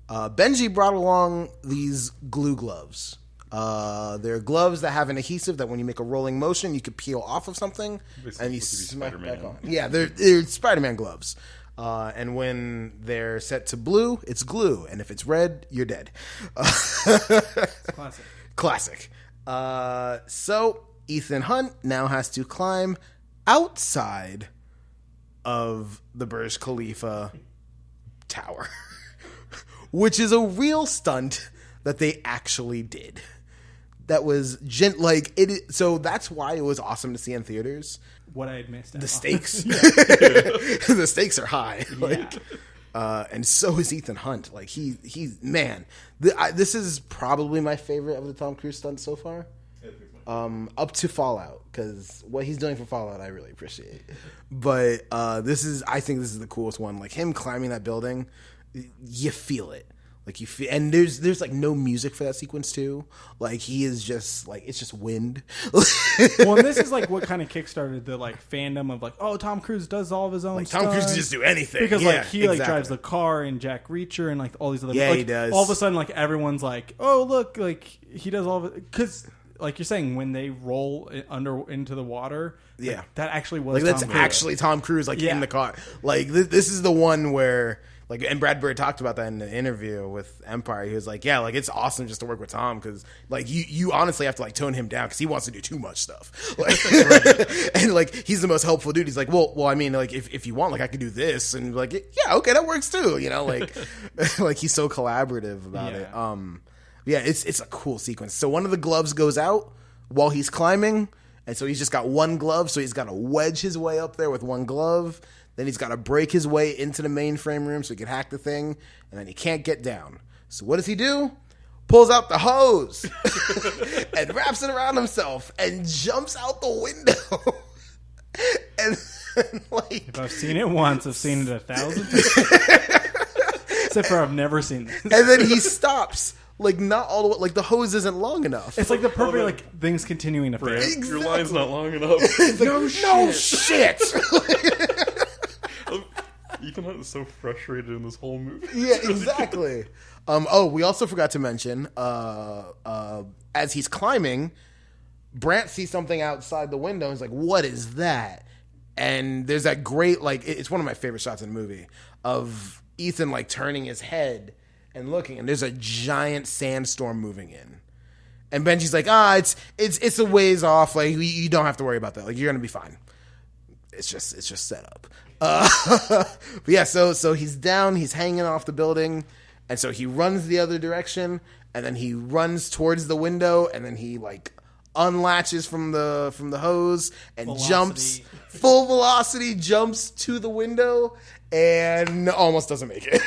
Benji brought along these glue gloves. They're gloves that have an adhesive that when you make a rolling motion, you could peel off of something and you smack back on. Yeah, they're Spider-Man gloves. And when they're set to blue, it's glue. And if it's red, you're dead. Classic. Classic. So Ethan Hunt now has to climb outside of the Burj Khalifa tower, which is a real stunt that they actually did. That was so that's why it was awesome to see in theaters. What I had missed. The stakes, the stakes are high. And so is Ethan Hunt. Like this is probably my favorite of the Tom Cruise stunts so far. Up to Fallout, because what he's doing for Fallout, I really appreciate. But I think this is the coolest one. Like him climbing that building, you feel it. Like you feel, and there's like no music for that sequence too. Like he is just like it's just wind. Well, and this is like what kind of kickstarted the like fandom of like, oh, Tom Cruise does all of his own. Like stuff. Tom Cruise can just do anything because yeah, like he exactly. like drives the car and Jack Reacher and like all these other. Yeah, like, he does. All of a sudden, like everyone's like, oh look, like he does all of it because. Like you're saying, when they roll into the water, yeah, like, that actually was like that's Tom Cruise. actually Tom Cruise, like in the car. Like this is the one where, like, and Brad Bird talked about that in the interview with Empire. He was like, yeah, like it's awesome just to work with Tom because, like, you honestly have to like tone him down because he wants to do too much stuff. Like, and like he's the most helpful dude. He's like, well, I mean, like if you want, like I could do this, and like, yeah, okay, that works too. You know, like, like he's so collaborative about it. Yeah, it's a cool sequence. So one of the gloves goes out while he's climbing, and so he's just got one glove, so he's got to wedge his way up there with one glove. Then he's got to break his way into the mainframe room so he can hack the thing, and then he can't get down. So what does he do? Pulls out the hose and wraps it around himself and jumps out the window. and like, if I've seen it once, I've seen it 1,000 times. Except for I've never seen this. And then he stops. Like, not all the way, like, the hose isn't long enough. It's like the perfect, like, things continuing to fail. Exactly. Your line's not long enough. Like, no shit! Ethan Hunt is so frustrated in this whole movie. Yeah, exactly. We also forgot to mention, as he's climbing, Brant sees something outside the window and he's like, what is that? And there's that great, like, it's one of my favorite shots in the movie, of Ethan, like, turning his head and looking, and there's a giant sandstorm moving in, and Benji's like, it's a ways off. Like you don't have to worry about that. Like you're gonna be fine. It's just set up. But yeah, so he's down, he's hanging off the building, and so he runs the other direction, and then he runs towards the window, and then he like unlatches from the hose and jumps full velocity, jumps to the window. And almost doesn't make it.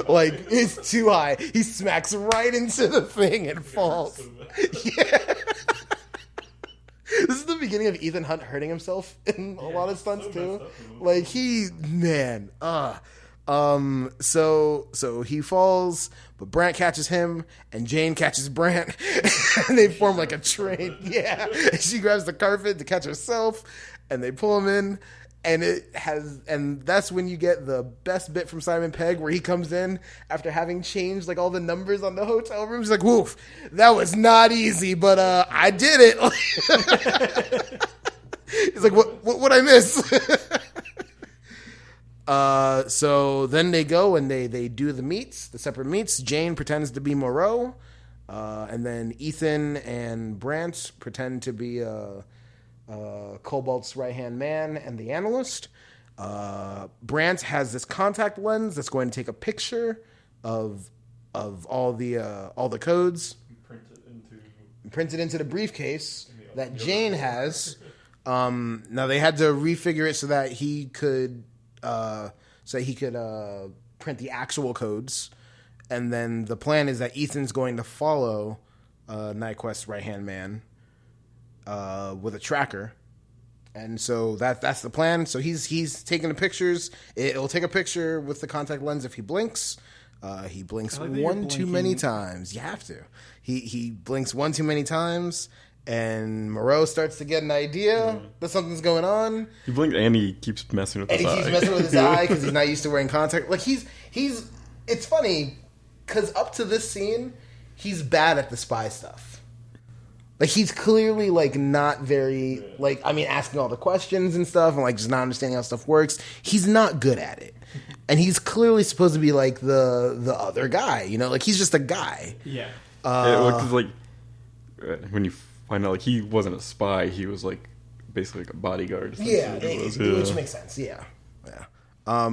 Like, it's too high. He smacks right into the thing and falls. Yeah. This is the beginning of Ethan Hunt hurting himself in a lot of stunts, too. Like, So he falls, but Brant catches him, and Jane catches Brant, and they form like a train. Yeah. She grabs the carpet to catch herself, and they pull him in. And that's when you get the best bit from Simon Pegg, where he comes in after having changed like all the numbers on the hotel room. He's like, "Woof, that was not easy, but I did it." He's like, "What I miss?" So then they go and they do the separate meets. Jane pretends to be Moreau, and then Ethan and Brant pretend to be Cobalt's right-hand man and the analyst. Brant has this contact lens that's going to take a picture of all the codes, print it into the briefcase that Jane has. Now they had to refigure it so that he could print the actual codes, and then the plan is that Ethan's going to follow Nyquist's right-hand man with a tracker, and so that's the plan. So he's taking the pictures. It'll take a picture with the contact lens if he blinks. He blinks one too many times. You have to. He blinks one too many times, And Moreau starts to get an idea that something's going on. He blinked and he keeps messing with his eye. And he keeps messing with his eye because he's not used to wearing contact. Like, he's it's funny because up to this scene, he's bad at the spy stuff. Like, he's clearly, like, not very, like, I mean, asking all the questions and stuff and, like, just not understanding how stuff works. He's not good at it. And he's clearly supposed to be, like, the other guy, you know? Like, he's just a guy. Yeah. Because, like, when you find out, like, he wasn't a spy, he was, like, basically like a bodyguard. Yeah, essentially. which makes sense, yeah.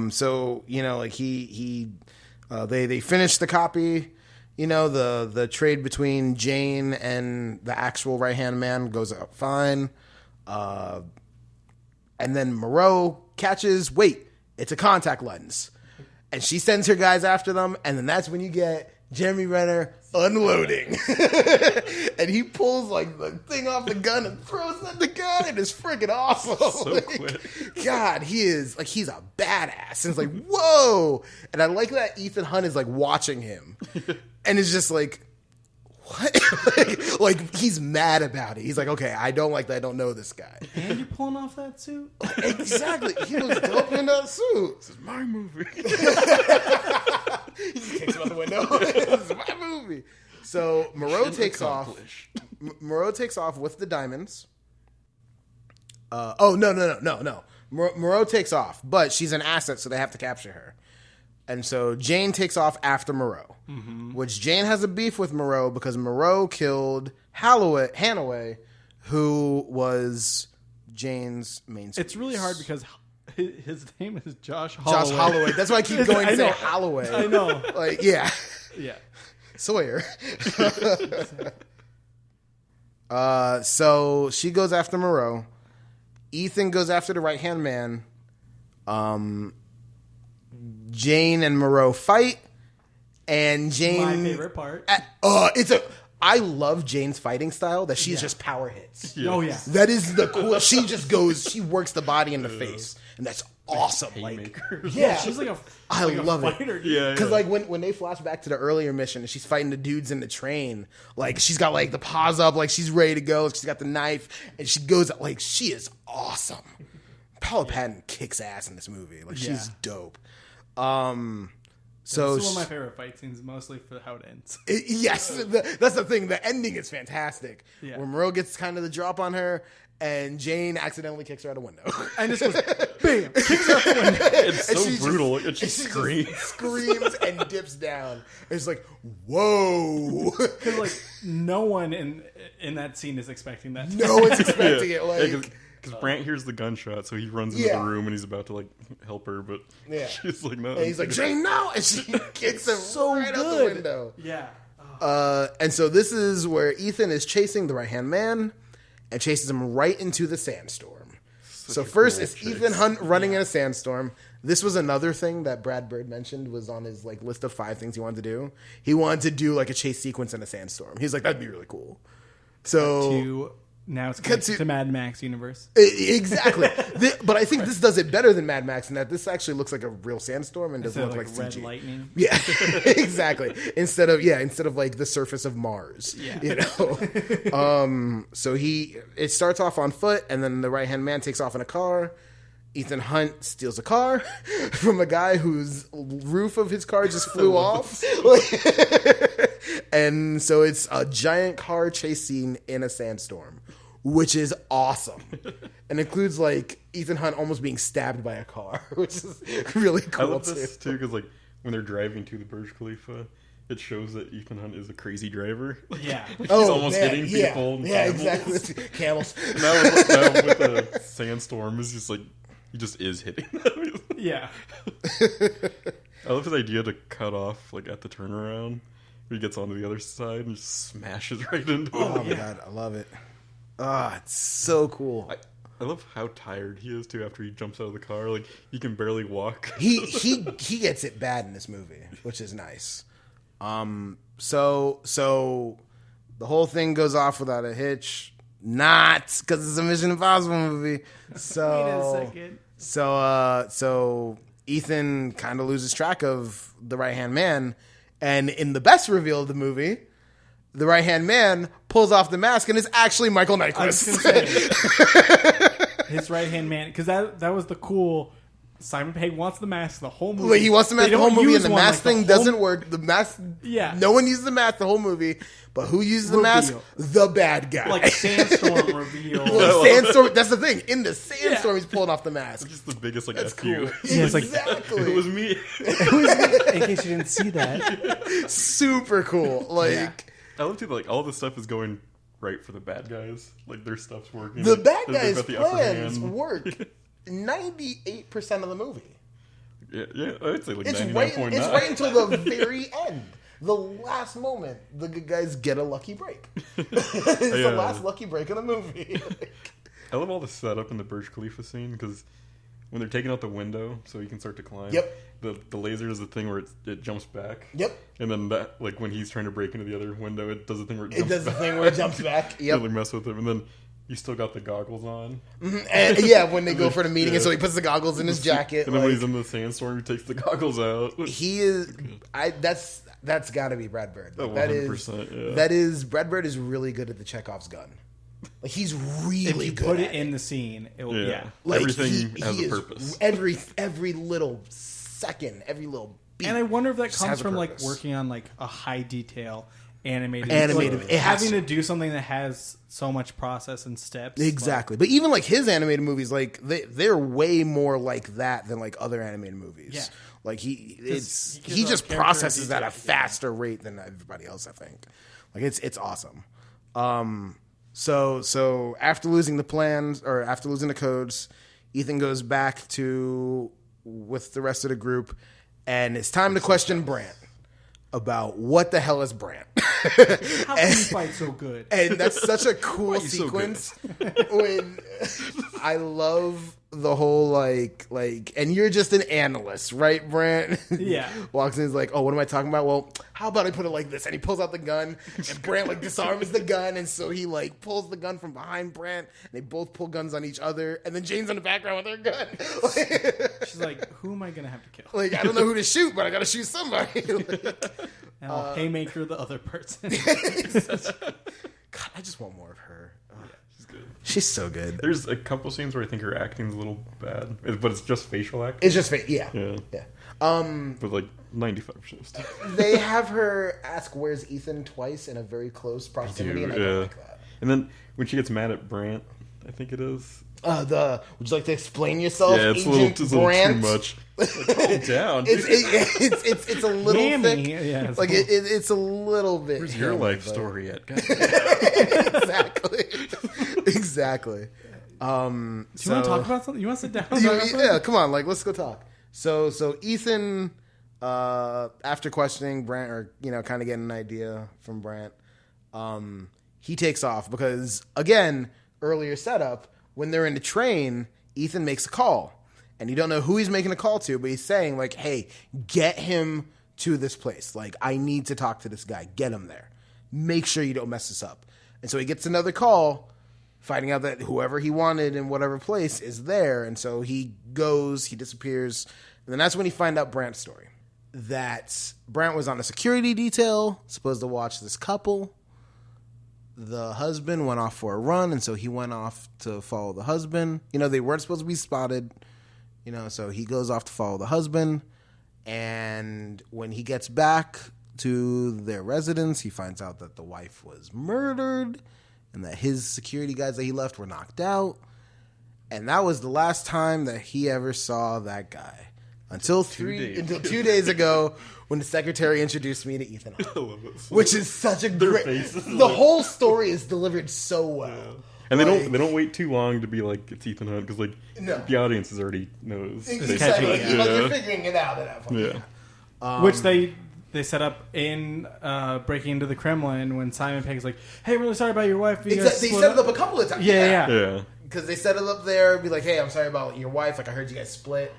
So, you know, like, they finished the copy. You know, the trade between Jane and the actual right-hand man goes out fine. And then Moreau catches, wait, it's a contact lens. And she sends her guys after them, and then that's when you get Jeremy Renner unloading. And he pulls, like, the thing off the gun and throws it at the gun, and it's freaking awesome. So like, quick. God, he's a badass. And it's like, whoa. And I like that Ethan Hunt is, like, watching him. And it's just like, what? like, he's mad about it. He's like, okay, I don't like that. I don't know this guy. And you're pulling off that suit? Exactly. He was dope in that suit. This is my movie. He just kicks him out the window. This is my movie. So Moreau takes off. Moreau takes off with the diamonds. No. Moreau takes off, but she's an asset, so they have to capture her. And so Jane takes off after Moreau, which Jane has a beef with Moreau because Moreau killed Hanaway, who was Jane's main squeeze. It's really hard because his name is Josh Holloway. Josh Holloway. That's why I keep going to say Holloway. I know. Like, yeah. Yeah. Sawyer. So she goes after Moreau. Ethan goes after the right-hand man. Jane and Moreau fight, and Jane. My favorite part. I love Jane's fighting style. That she's just power hits. Yeah. Oh, yeah. That is the cool. She just goes. She works the body in the face, and that's awesome. Like, Haymakers. yeah, She's like a I like a love it. fighter. Yeah, because like when they flash back to the earlier mission and she's fighting the dudes in the train, like she's got like the paws up, like she's ready to go. She's got the knife, and she goes like she is awesome. Paula Patton kicks ass in this movie. Like she's dope. So This is one of my favorite fight scenes, mostly for how it ends. yes, that's the thing. The ending is fantastic. Yeah. Where Moreau gets kind of the drop on her, and Jane accidentally kicks her out a window. And just goes, bam, kicks her out the window. It's And so she just- brutal. And she and she just screams. screams and dips down. It's like, whoa. Because like no one in that scene is expecting that. No one's expecting it. Like, Because Brant hears the gunshot, so he runs into Yeah. the room and he's about to like help her, but Yeah. she's like, no. and he's like, Jane, no! And she kicks him So right out the good. window. Yeah. And so this is where Ethan is chasing the right-hand man and chases him right into the sandstorm. So a first cool it's chase. Ethan Hunt running in a sandstorm. This was another thing that Brad Bird mentioned was on his like list of 5 things he wanted to do. He wanted to do like a chase sequence in a sandstorm. He's like, that'd be really cool. So Now it's Cut connected to- to Mad Max universe. Exactly. But I think this does it better than Mad Max in that this actually looks like a real sandstorm and doesn't Instead look of like like red CG. lightning. Yeah, exactly. Instead of like the surface of Mars. Yeah. You know. So it starts off on foot, and then the right hand man takes off in a car. Ethan Hunt steals a car from a guy whose roof of his car just flew off. And so it's a giant car chase scene in a sandstorm, which is awesome. And includes like Ethan Hunt almost being stabbed by a car, which is really I cool love this too because like when they're driving to the Burj Khalifa, it shows that Ethan Hunt is a crazy driver. Yeah. He's almost hitting yeah, people. and Yeah, camels. exactly. Camels. Now with the sandstorm, it's just like he just is hitting them. Yeah. I love his idea to cut off like at the turnaround. He gets onto the other side and just smashes right into Oh him. my god, I love it. Ah, it's so cool. I love how tired he is too after he jumps out of the car. Like he can barely walk. He gets it bad in this movie, which is nice. So the whole thing goes off without a hitch. Not because it's a Mission Impossible movie. So Wait a second. So Ethan kind of loses track of the right hand man, and in the best reveal of the movie, the right-hand man pulls off the mask and it's actually Michael I was Nyquist. gonna say his right hand man, because that was the cool. Simon Pegg wants the mask the whole movie. Like, he wants the mask They the whole don't movie, use and the one, mask like, thing the whole- doesn't work. The mask, Yeah. no one uses the mask the whole movie, but who uses the mask? Reveal. The bad guy. Like Sandstorm reveal. Well, Sandstorm. That's the thing. In the Sandstorm, he's pulling off the mask. Just the biggest like That's F cool. you. Yeah, it's like- Exactly. It was me. In case you didn't see that, Super cool. Like Yeah. I love too. Like all this stuff is going right for the bad guys. Like their stuff's working. the bad They've guy's got the upper plans hand. work 98% of the movie. Yeah, I'd say like It's 99.9. it's right until the very end. The last moment, the good guys get a lucky break. It's the Yeah. last lucky break of the movie. I love all the setup in the Burj Khalifa scene because when they're taking out the window so he can start to climb. Yep. The laser is the thing where it jumps back. Yep. And then that like when he's trying to break into the other window, it does the thing where it It jumps does the back. thing where it jumps back. Yep. Really mess with him, and then you still got the goggles on. And yeah, when they go for the meeting, Yeah. and so he puts the goggles in his jacket. And then when like, he's in the sandstorm, he takes the goggles out. he is. That's got to be Brad Bird. Oh, That 100%, yeah. That is Brad Bird is really good at the Chekhov's gun. Like he's really if you good. put at it in the scene, it will. Yeah. Yeah. Like, Everything he has a is- purpose. Every little second, every little beat. And I wonder if that just comes has a from like purpose. working on like a high detail animated. Animated, like, it has having to. to do something that has so much process and steps. Exactly, but even like his animated movies, like they're way more like that than like other animated movies. Yeah. Like he gives just a character processes a that at a detail, faster rate than everybody else. I think, like it's awesome. So after losing the plans or after losing the codes, Ethan goes back to with the rest of the group, and it's time to question Brant about what the hell is Brant. How can you fight so good? And that's such a cool you so sequence when I love the whole like and you're just an analyst, right, Brant? Yeah. Walks in, is like, oh, what am I talking about? Well, how about I put it like this? And he pulls out the gun, and Brant like disarms the gun, and so he like pulls the gun from behind Brant, and they both pull guns on each other, and then Jane's in the background with her gun. She's like, who am I gonna have to kill? Like I don't know who to shoot, but I gotta shoot somebody. And I'll haymaker the other person. God, I just want more of her. She's good. She's so good. There's a couple scenes where I think her acting's a little bad, but it's just facial acting. It's just yeah. Yeah. But like 95% of stuff. They have her ask where's Ethan twice in a very close proximity, and I don't like that. And then when she gets mad at Brant, I think it is. Would you like to explain yourself, Yeah, it's a Agent little Brant? too much. Like, calm down. It's a little Hammy, thick. yeah, it's like cool. it's a little bit. Where's your hammy, life but- story at? God. exactly. Do you want to talk about something? You want to sit down? and talk about something? Yeah, come on, like let's go talk. So Ethan, after questioning Brant, or kind of getting an idea from Brant, he takes off because again, earlier setup when they're in the train, Ethan makes a call, and you don't know who he's making a call to, but he's saying like, "Hey, get him to this place. Like, I need to talk to this guy. Get him there. Make sure you don't mess this up." And so he gets another call, finding out that whoever he wanted in whatever place is there. And so he goes, he disappears. And then that's when he finds out Brant's story. That Brant was on a security detail, supposed to watch this couple. The husband went off for a run, and so he went off to follow the husband. They weren't supposed to be spotted. So he goes off to follow the husband. And when he gets back to their residence, he finds out that the wife was murdered and that his security guys that he left were knocked out. And that was the last time that he ever saw that guy. Until 2 days ago when the secretary introduced me to Ethan Hawke. I love it. Which is such a great... faces, The whole story is delivered so well. And Like- they don't wait too long to be like it's Ethan Hunt because No. the audience is already knows. Exactly. catching Like, it, you're figuring it out at that point. Yeah. Which they set up in breaking into the Kremlin when Simon Pegg's like, "Hey, really sorry about your wife." You guys They split set it up a couple of times. Yeah. Yeah. Because they set it up there, be like, "Hey, I'm sorry about your wife. Like, I heard you guys split."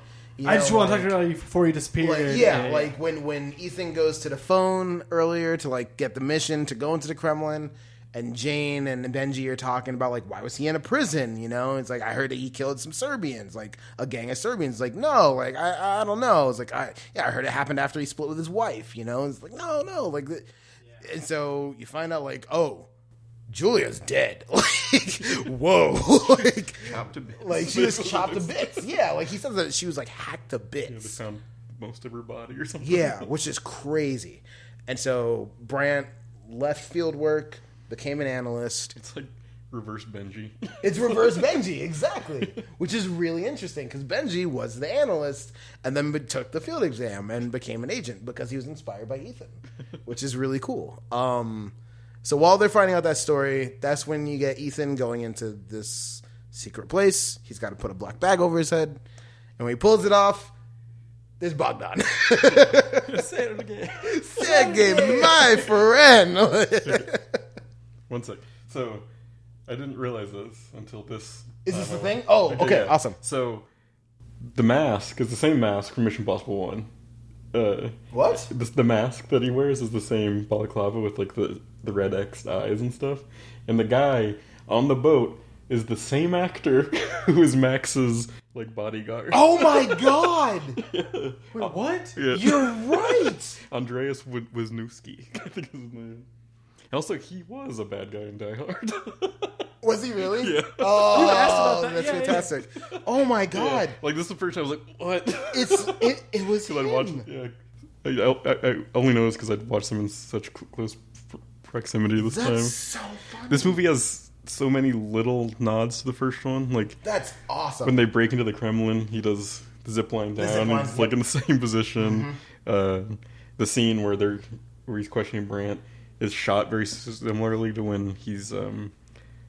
I just want to talk about you before you disappeared. Like when Ethan goes to the phone earlier to like get the mission to go into the Kremlin, and Jane and Benji are talking about like why was he in a prison? It's like I heard that he killed some Serbians, like a gang of Serbians. Like no, like I don't know. It's like I heard it happened after he split with his wife. It's like no, like And so you find out, like, oh, Julia's dead. Like, whoa. Like, Chopped to bits. like, she was chopped to bits. Yeah, like, he says that she was, like, hacked to They bits. found most of her body or something. Yeah, which is crazy. And so Brant left field work, became an analyst. It's like reverse Benji. It's reverse Benji, exactly. Which is really interesting because Benji was the analyst and then took the field exam and became an agent because he was inspired by Ethan, which is really cool. So while they're finding out that story, that's when you get Ethan going into this secret place. He's got to put a black bag over his head. And when he pulls it off, there's Bogdan. Say it again. Sergey, my friend. One sec. So, I didn't realize this until this. Is this time. the thing? Oh, okay, yeah. awesome. So, the mask is the same mask from Mission Impossible 1. What? The mask that he wears is the same balaclava with like the red X eyes and stuff. And the guy on the boat is the same actor who is Max's like bodyguard. Oh my god! Wait, what? Yeah. You're right! Andreas Wisniewski, I think is his name. Also, he was a bad guy in Die Hard. Was he really? Yeah. Oh, You asked about that? that's Yeah, yeah. fantastic. Oh my god. Like, this is the first time I was like, what? It was Because him. I'd watched, I only noticed because I'd watched them in such close proximity this That's time. so funny. This movie has so many little nods to the first one. Like, That's awesome. when they break into the Kremlin, he does the zip line down, zip and line, he's like in the same position. The scene where he's questioning Brant is shot very similarly to when he's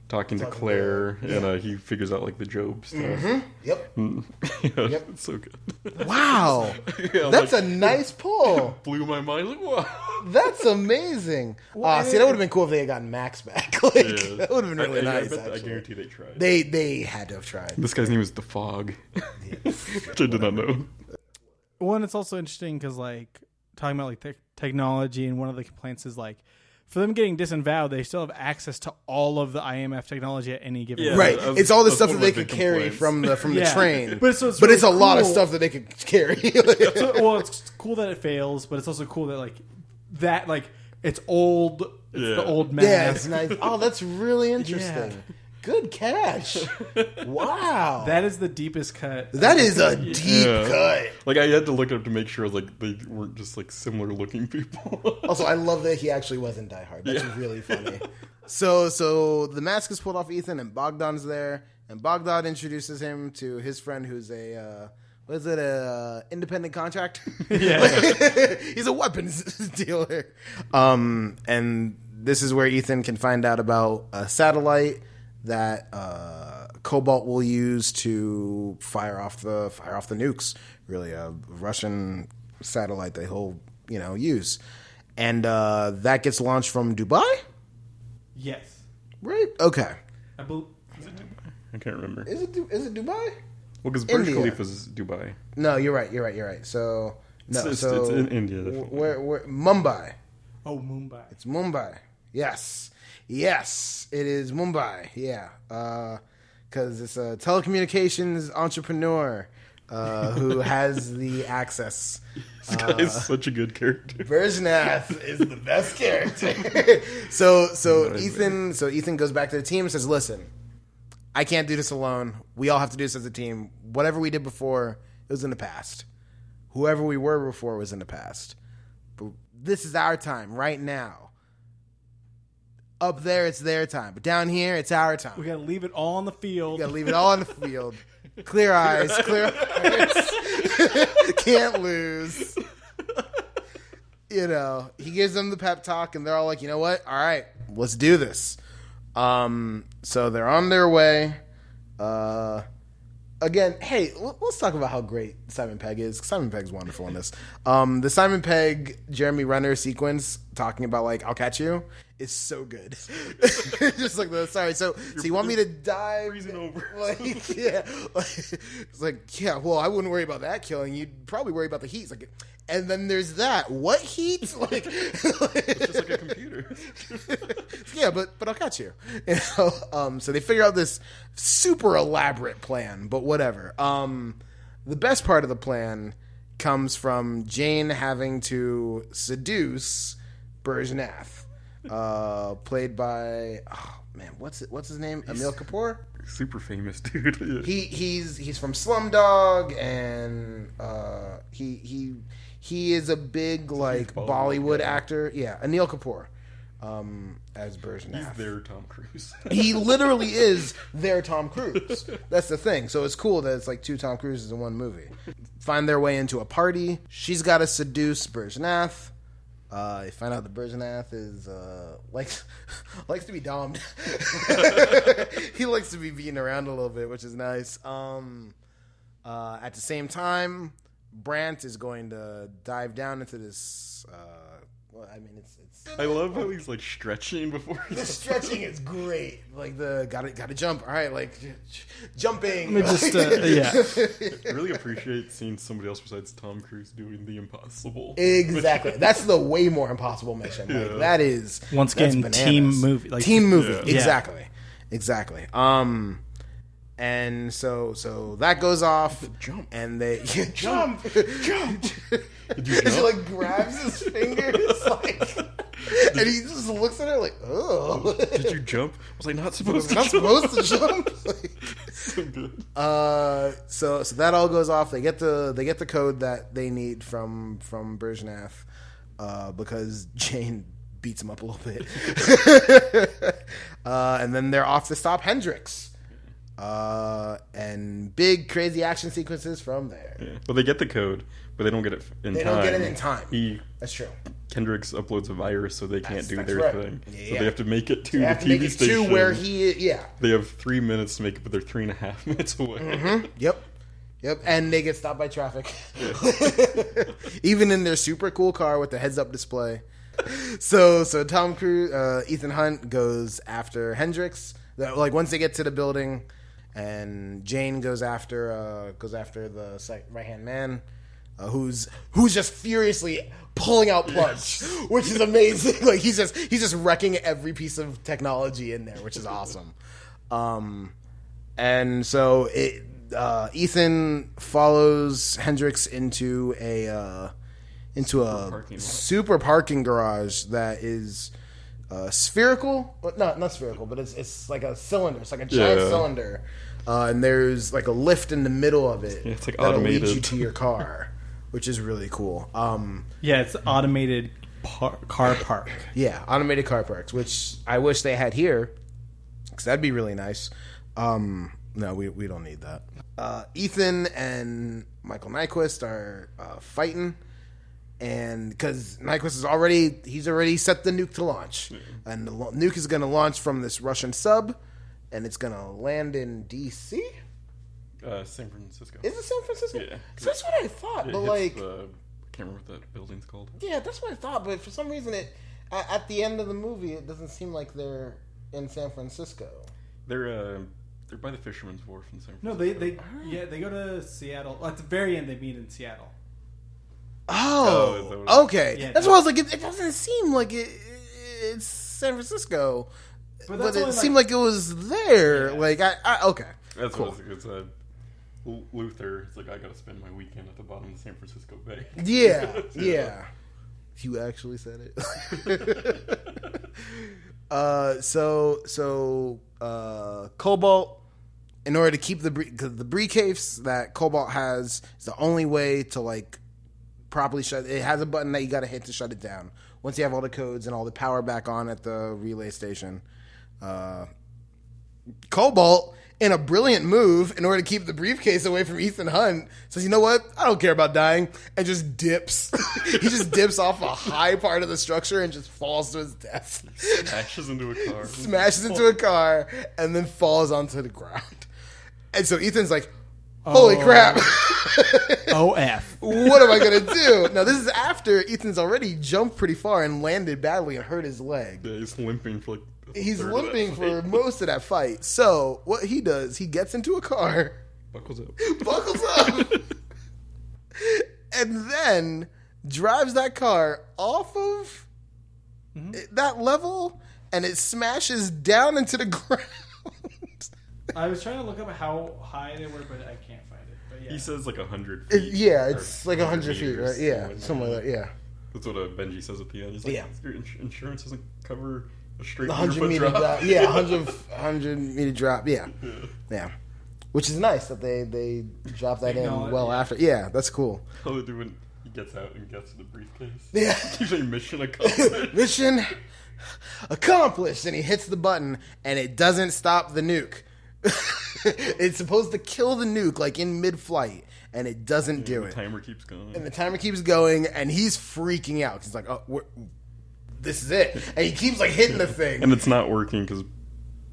talking to Claire, and he figures out like the Job stuff. Yep. Yeah, it's so good. Wow. Yeah, I'm That's like, a nice pull. blew my mind. Like, wow. That's amazing. Well, See, that would have been cool if they had gotten Max back. Like, Yeah. that would have been really I nice, bet I actually. guarantee they tried. They had to have tried. This guy's name is The Fog, which I did not know. Well, and it's also interesting because, like, talking about like technology, and one of the complaints is like, for them getting disavowed, they still have access to all of the IMF technology at any given Yeah. time. Right. That's- It's all the that's stuff one that of they my could big carry complaints. from the Yeah. train. But it's But it's a really lot of cool. stuff that they could carry. So, well, it's cool that it fails, but it's also cool that like it's old. It's Yeah. the old Yeah, mask. it's nice. Oh, that's really interesting. Yeah. Good catch. Wow. That is the deepest cut. That is a deep Yeah. cut. Like, I had to look it up to make sure like they weren't just like similar looking people. Also, I love that he actually was in Die Hard. That's really funny. So the mask is pulled off Ethan, and Bogdan's there, and Bogdan introduces him to his friend, who's a independent contractor. Yeah. He's a weapons dealer. And this is where Ethan can find out about a satellite that Cobalt will use to fire off the nukes. Really, a Russian satellite that he'll use, and that gets launched from Dubai. Yes. Right? Okay. I believe. I can't remember. Is it Dubai? Well, because Burj India. Khalifa is Dubai. No, you're right. So no, It's so in India, definitely. Where Mumbai? Oh, Mumbai. It's Mumbai. Yes, it is Mumbai. Yeah, because it's a telecommunications entrepreneur who has the access. This guy is such a good character. Versnath is the best character. so Ethan goes back to the team and says, "Listen, I can't do this alone. We all have to do this as a team. Whatever we did before, it was in the past. Whoever we were before was in the past. But this is our time right now. Up there, it's their time. But down here, it's our time. We gotta leave it all on the field. You gotta leave it all on the field. Clear eyes. Can't lose. He gives them the pep talk, and they're all like, you know what? All right, let's do this. So they're on their way. Again, hey, let's talk about how great Simon Pegg is. Simon Pegg's wonderful in this. The Simon Pegg, Jeremy Renner sequence talking about, like, I'll catch you is so good. Just like so you want me to dive? Freezing over. Like, yeah. It's like, yeah, well, I wouldn't worry about that killing. You'd probably worry about the heat. It's like, and then there's that. What heat? Like, It's just like a computer. yeah, but I'll catch you. So they figure out this super elaborate plan, but whatever. The best part of the plan comes from Jane having to seduce Bergnath. played by what's his name? Emil Kapoor. Super famous dude. He's from Slumdog, and he is a big like Bollywood actor. Yeah, Anil Kapoor as Bergnath. He's their Tom Cruise. He literally is their Tom Cruise. That's the thing. So it's cool that it's like 2 Tom Cruises in one movie. Find their way into a party. She's got to seduce Bergnath. You find out that Bergnath is likes to be domed. He likes to be beaten around a little bit, which is nice. At the same time, Brandt is going to dive down into this. It's. I love how he's like stretching before. The stretching is great. Like gotta jump. All right, like jumping. Let me just I really appreciate seeing somebody else besides Tom Cruise doing the impossible. Exactly. That's the way more impossible mission. Like, that is once again bananas. team movie. Like, team movie. Yeah. Exactly. And so that goes off. Jump. And they jump. Did you jump? She like grabs his fingers like, and he just looks at her like, oh. Did you jump? Was I not supposed to Not jump? supposed to jump. Like, So good. so that all goes off. They get the code that they need from Bergnath, because Jane beats him up a little bit, and then they're off to stop Hendrix. And big crazy action sequences from there. Yeah. Well, they get the code, but they don't get it in time. They don't get it in time. That's true. Kendricks uploads a virus, so they can't do That's their right. thing. Yeah, So yeah. they have to make it to They the have to TV make it station. to where he. Yeah. They have 3 minutes to make it, but they're 3.5 minutes away. Yep, and they get stopped by traffic. Even in their super cool car with the heads-up display. So Tom Cruise, Ethan Hunt goes after Hendrix. Like once they get to the building, and Jane goes after the right-hand man, who's just furiously pulling out plugs, which is amazing. Like he's just wrecking every piece of technology in there, which is awesome. And so Ethan follows Hendrix into a super parking garage that is spherical. Well, not spherical, but it's like a cylinder. It's like a giant cylinder, and there's like a lift in the middle of it. Yeah, it's like that'll automated. lead you to your car, which is really cool. yeah, it's automated car park. Yeah, automated car parks, which I wish they had here, because that'd be really nice. No, we don't need that. Ethan and Michael Nyquist are fighting, and because Nyquist is already set the nuke to launch, and the nuke is going to launch from this Russian sub, and it's going to land in D.C. San Francisco. Is it San Francisco? Yeah. 'Cause that's what I thought, It but hits like, I can't remember what that building's called. yeah, that's what I thought, but for some reason at the end of the movie, it doesn't seem like they're in San Francisco. They're by the Fisherman's Wharf in San No, Francisco. they go to Seattle. At the very end, they meet in Seattle. Oh, is that what it is? okay. Yeah, That's why I was like, it doesn't seem like it's San Francisco, but that's it only, seemed like it was there. Yeah. Like, I okay. That's Cool. what it's Luther. It's like, I gotta spend my weekend at the bottom of the San Francisco Bay. Yeah, yeah. You actually said it. So Cobalt, in order to keep the briefcase that Cobalt has, is the only way to like properly shut. It has a button that you got to hit to shut it down. Once you have all the codes and all the power back on at the relay station, Cobalt, in a brilliant move, in order to keep the briefcase away from Ethan Hunt, says, "You know what? I don't care about dying," and just dips. He just dips off a high part of the structure and just falls to his death. Smashes into a car. Smashes into a car and then falls onto the ground. And so Ethan's like, "Holy crap! OF. What am I gonna do?" Now this is after Ethan's already jumped pretty far and landed badly and hurt his leg. Yeah, he's limping for like. He's limping for most of that fight. So what he does, he gets into a car, Buckles up. buckles up, and then drives that car off of that level, and it smashes down into the ground. I was trying to look up how high they were, but I can't find it. But yeah. He says like 100 feet. Yeah, it's or like 100 feet, meters, right? Yeah, something like that. Yeah. That's what Benji says at the end. He's like, Yeah. your insurance doesn't cover a straight The 100 100 foot meter drop. drop. Yeah, 100 meter drop. Yeah. Which is nice that they drop that in Acknowledge, well yeah. after. Yeah, that's cool. How they do when he gets out and gets the briefcase. Yeah. He's like, mission accomplished. Mission accomplished. And he hits the button, and it doesn't stop the nuke. It's supposed to kill the nuke, like in mid-flight, and it doesn't do The it. timer keeps going. And the timer keeps going, and he's freaking out. He's like, "Oh, this is it!" And he keeps like hitting the thing. And it's not working because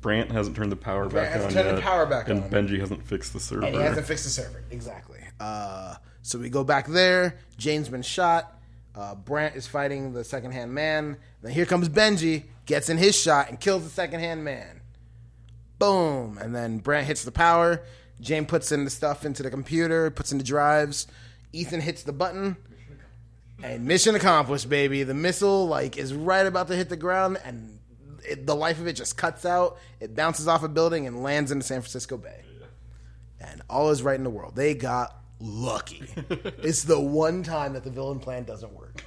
Brant hasn't turned the power back Brant on hasn't turned the yet, power back and on. Benji hasn't fixed the server. And he hasn't fixed the server. Exactly. So we go back there. Jane's been shot. Brant is fighting the second-hand man. Then here comes Benji, gets in his shot, and kills the second-hand man. Boom. And then Brant hits the power. Jane puts in the stuff into the computer, puts in the drives. Ethan hits the button. And mission accomplished, baby. The missile is right about to hit the ground, and the life of it just cuts out. It bounces off a building and lands in the San Francisco Bay. And all is right in the world. They got lucky. It's the one time that the villain plan doesn't work.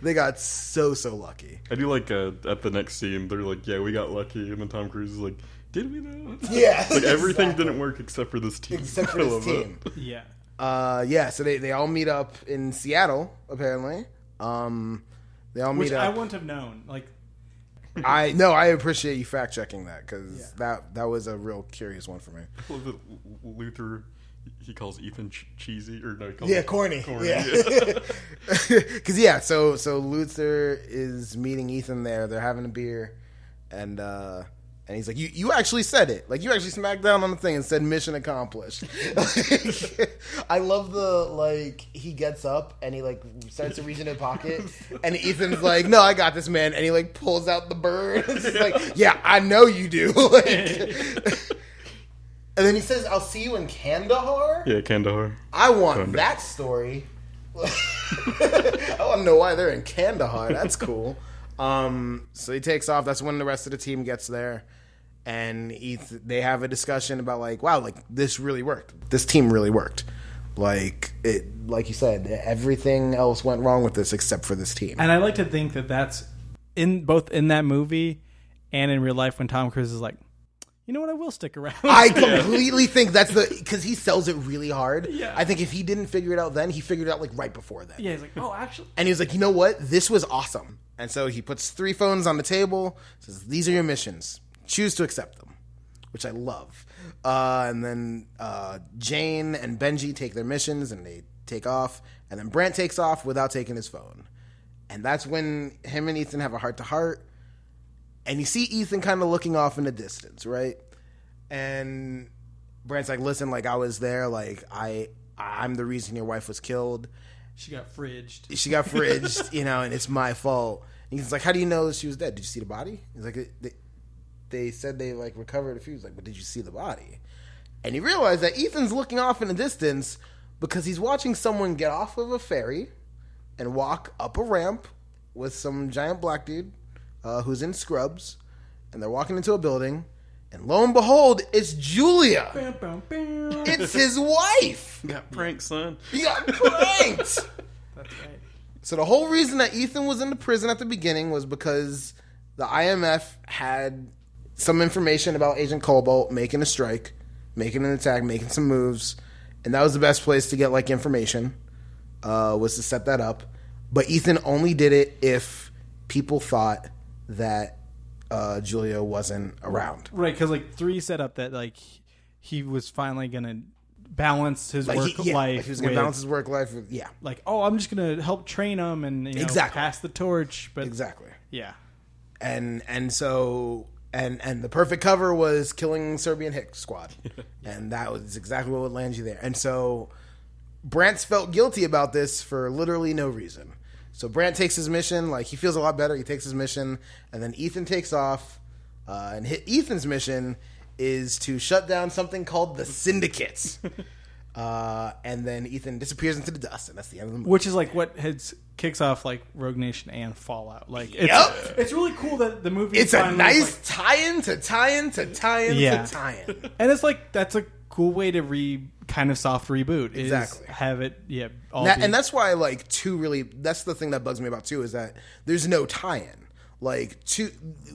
They got so lucky. I do like at the next scene, they're like, "Yeah, we got lucky," and then Tom Cruise is like, "Did we though?" Yeah, like everything exactly. didn't work except for this team. Except for I this love team. that. Yeah. So they all meet up in Seattle, apparently. They all Which meet I up. wouldn't have known. Like, I appreciate you fact checking that, because that was a real curious one for me. I love that Luther. He calls Ethan cheesy, or no? He calls Yeah, him corny. Corny. Yeah, because so Luther is meeting Ethan there. They're having a beer, and he's like, "You actually said it. Like, you actually smacked down on the thing and said mission accomplished." I love he gets up and he starts to reach in his pocket, and Ethan's like, "No, I got this, man," and he pulls out the bird. It's just like, "Yeah, I know you do." And then he says, "I'll see you in Kandahar." Yeah, Kandahar. I want Kandahar. that story. I want to know why they're in Kandahar. That's cool. So he takes off. That's when the rest of the team gets there, and they have a discussion about wow, this really worked. This team really worked. Like you said, everything else went wrong with this except for this team. and I like to think that that's both in that movie and in real life when Tom Cruise is like, you know what, I will stick around. I completely think that's because he sells it really hard. Yeah. I think if he didn't figure it out then, he figured it out right before then. Yeah, he's like, oh, actually. And he was like, you know what? This was awesome. And so he puts 3 phones on the table, says, these are your missions. Choose to accept them, which I love. And then Jane and Benji take their missions, and they take off. And then Brant takes off without taking his phone. And that's when him and Ethan have a heart-to-heart. And you see Ethan kind of looking off in the distance, right? And Brant's like, listen, I was there. I'm the reason your wife was killed. She got fridged. And it's my fault. And he's like, how do you know she was dead? Did you see the body? He's like, they said they recovered a few. He's like, but did you see the body? And he realized that Ethan's looking off in the distance because he's watching someone get off of a ferry and walk up a ramp with some giant black dude who's in scrubs, and they're walking into a building, and lo and behold, it's Julia. Bam, bam, bam. It's his wife. You got pranked, son. He got pranked. That's right. So the whole reason that Ethan was in the prison at the beginning was because the IMF had some information about Agent Cobalt making a strike, making an attack, making some moves, and that was the best place to get information, was to set that up. But Ethan only did it if people thought that Julia wasn't around. Right, because 3 set up that he was finally gonna balance his work life. He was going to balance his work life. Yeah, I'm just gonna help train him and Exactly. pass the torch. But exactly. yeah, And so the perfect cover was killing Serbian Hit Squad, and that was exactly what would land you there. And so Brant's felt guilty about this for literally no reason. So Brant takes his mission, he feels a lot better. He takes his mission, and then Ethan takes off. And Ethan's mission is to shut down something called the Syndicates. And then Ethan disappears into the dust, and that's the end of the movie. which is what kicks off Rogue Nation and Fallout. It's really cool that the movie. It's a finally nice tie-in to tie-in to tie-in Yeah. to tie-in. and it's that's a cool way to kind of soft reboot. Exactly. Is have it, all And that's why, like, 2 really, that's the thing that bugs me about 2 is that there's no tie-in. Like,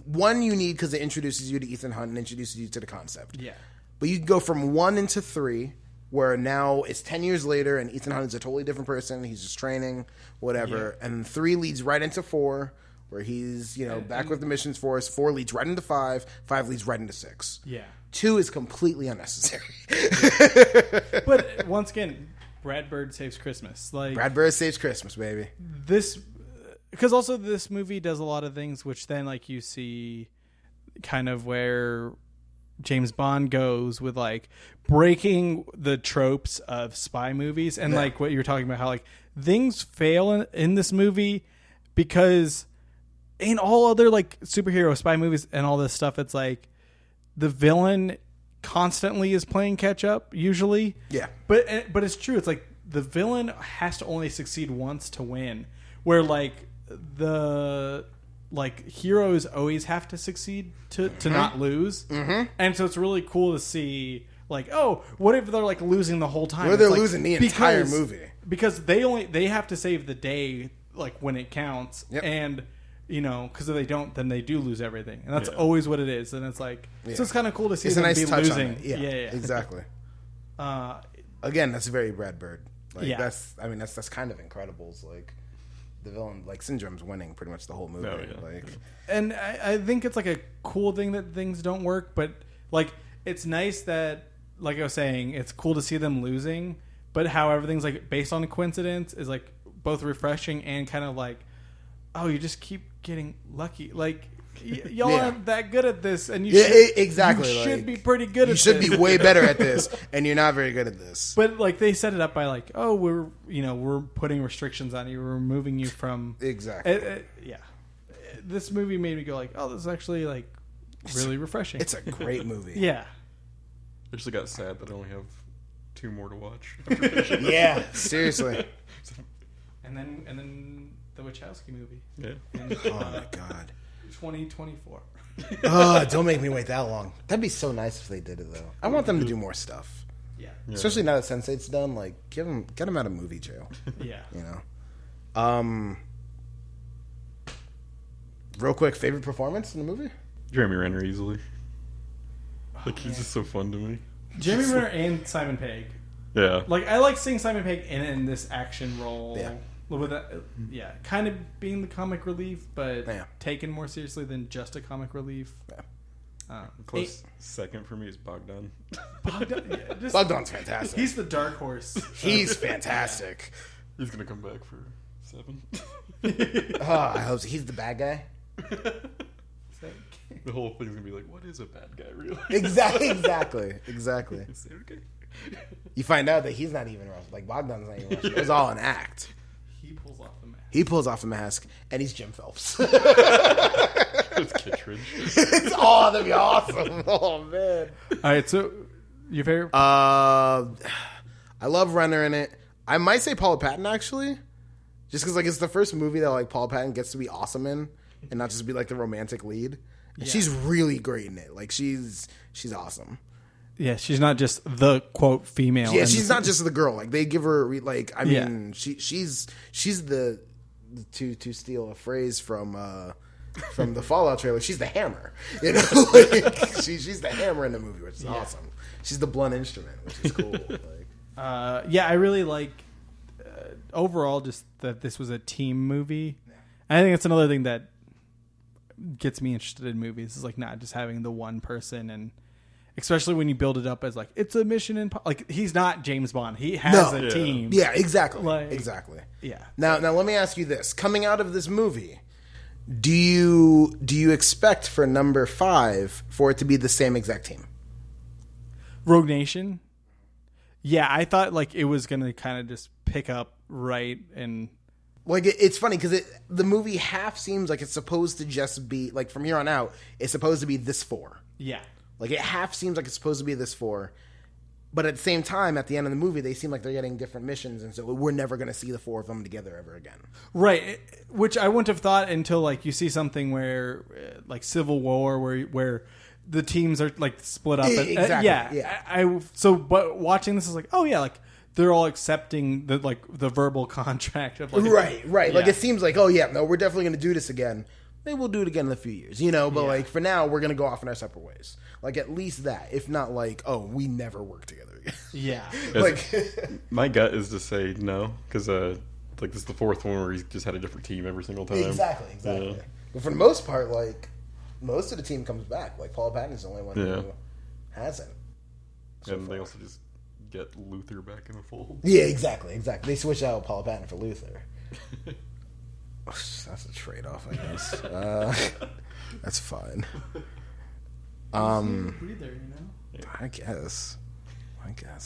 1 you need because it introduces you to Ethan Hunt and introduces you to the concept. Yeah. But you can go from 1 into 3, where now it's 10 years later and Ethan Hunt is a totally different person. He's just training, whatever. Yeah. And 3 leads right into 4, where he's, back with the missions force. 4 leads right into 5. 5 leads right into 6. Yeah. 2 is completely unnecessary. But once again, Brad Bird Saves Christmas. Like Brad Bird Saves Christmas, baby. this, because also this movie does a lot of things, which then like you see kind of where James Bond goes with like breaking the tropes of spy movies, and like what you were talking about, how like things fail in this movie because in all other like superhero spy movies and all this stuff, it's like the villain constantly is playing catch up usually. Yeah. But it's true. It's like the villain has to only succeed once to win, where like the heroes always have to succeed to not lose. Mm-hmm. And so it's really cool to see like, oh, what if they're like losing the whole time? Where they're It's like, losing the entire movie. Because they have to save the day like when it counts. Yep. And because if they don't, then they do lose everything. And that's always what it is. And it's like, so it's kind of cool to see It's them a nice be touch losing. on it. Yeah, exactly. Again, that's very Brad Bird. Like, Yeah. that's kind of Incredibles. Like, the villain, like, Syndrome's winning pretty much the whole movie. Oh, yeah. Like, And I think it's like a cool thing that things don't work, but like it's nice that, like I was saying, it's cool to see them losing, but how everything's like based on a coincidence is like both refreshing and kind of like, oh, you just keep getting lucky. Like y'all Yeah. aren't that good at this, and you Yeah, should, exactly. You should Like, be pretty good. you at should this. be way better at this, and you're not very good at this. But like they set it up by like, oh, we're putting restrictions on you, we're removing you from Exactly. yeah. This movie made me go like, oh, this is actually like really refreshing. It's a great movie. Yeah. I just got sad that I only have 2 more to watch. Yeah, seriously. And then the Wachowski movie Yeah. in Oh, my God. 2024. Oh, don't make me wait that long. That'd be so nice if they did it, though. I want them to do more stuff. Yeah. Especially now that Sense8's done. Like, get him out of movie jail. Yeah. Real quick, favorite performance in the movie? Jeremy Renner easily. Like, he's just so fun to me. Jeremy Renner and Simon Pegg. Yeah. Like I like seeing Simon Pegg in this action role. Yeah. With that, kind of being the comic relief, but Yeah. taken more seriously than just a comic relief. Yeah. Close second for me is Bogdan. Bogdan's fantastic. He's the dark horse. He's fantastic. He's going to come back for 7. Oh, I hope so. He's the bad guy. The whole thing's going to be like, what is a bad guy really? Exactly. Is it okay? You find out that he's not even Russian. Like, Bogdan's not even Russian. It was all an act. He pulls off the mask. He pulls off the mask, and he's Jim Phelps. It's Kittredge. That'd be awesome. Oh, man. All right, so your favorite? I love Renner in it. I might say Paula Patton, actually. Just because, like, it's the first movie that, like, Paula Patton gets to be awesome in and not just be, like, the romantic lead. And she's really great in it. Like, she's awesome. Yeah, she's not just the quote female. Yeah, she's not just the girl. Like, they give her like, I mean, Yeah. she's the to steal a phrase from the Fallout trailer. She's the hammer. You know, like, she's the hammer in the movie, which is awesome. She's the blunt instrument, which is cool. Like, I really like overall just that this was a team movie. I think it's another thing that gets me interested in movies is like not just having the one person, and especially when you build it up as like it's a mission like he's not James Bond. He has a team. Yeah, exactly. Like, exactly. Yeah. Now let me ask you this. Coming out of this movie, do you expect for number 5 for it to be the same exact team? Rogue Nation. Yeah, I thought like it was going to kind of just pick up right and Like, it's funny because the movie half seems like it's supposed to just be, like, from here on out, it's supposed to be this 4. yeah. Like, it half seems like it's supposed to be this 4. But at the same time, at the end of the movie, they seem like they're getting different missions, and so we're never going to see the 4 of them together ever again. Right, which I wouldn't have thought until like you see something where like Civil War where the teams are like split up. Exactly, yeah. But watching this is like, oh yeah, like they're all accepting the verbal contract of like, Right. Like Yeah. it seems like, oh yeah, no, we're definitely going to do this again. Maybe we'll do it again in a few years, you know. But Yeah. like for now, we're going to go off in our separate ways. Like at least that, if not like, oh, we never work together again. yeah. Like My gut is to say no, because like this is the fourth one where he's just had a different team every single time. exactly. Yeah. But for the most part, like most of the team comes back. Like Paul Patton's the only one Yeah. who hasn't. And they also just get Luther back in the fold. Yeah, exactly. They switch out Paul Patton for Luther. That's a trade-off, I guess. That's fine. Breather, you know. I guess.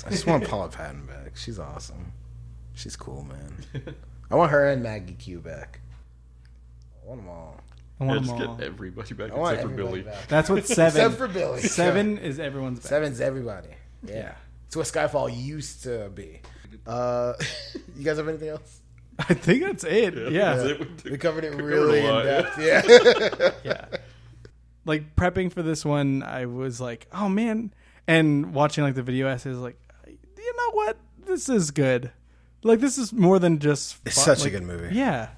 I just want Paula Patton back. She's awesome. She's cool, man. I want her and Maggie Q back. I want them all. I Yeah, want just them all. get everybody back I want except for everybody Billy. back. That's what 7. Except for Billy. 7 is everyone's back. Seven's everybody. Yeah. Yeah. It's what Skyfall used to be. You guys have anything else? I think that's it. Yeah. That's it. We covered it Covered really a lot, in depth. Yeah. Yeah. Like prepping for this one, I was like, oh man. And watching like the video essays, like, you know what? This is good. Like this is more than just It's fun. such a Like, good movie. Yeah.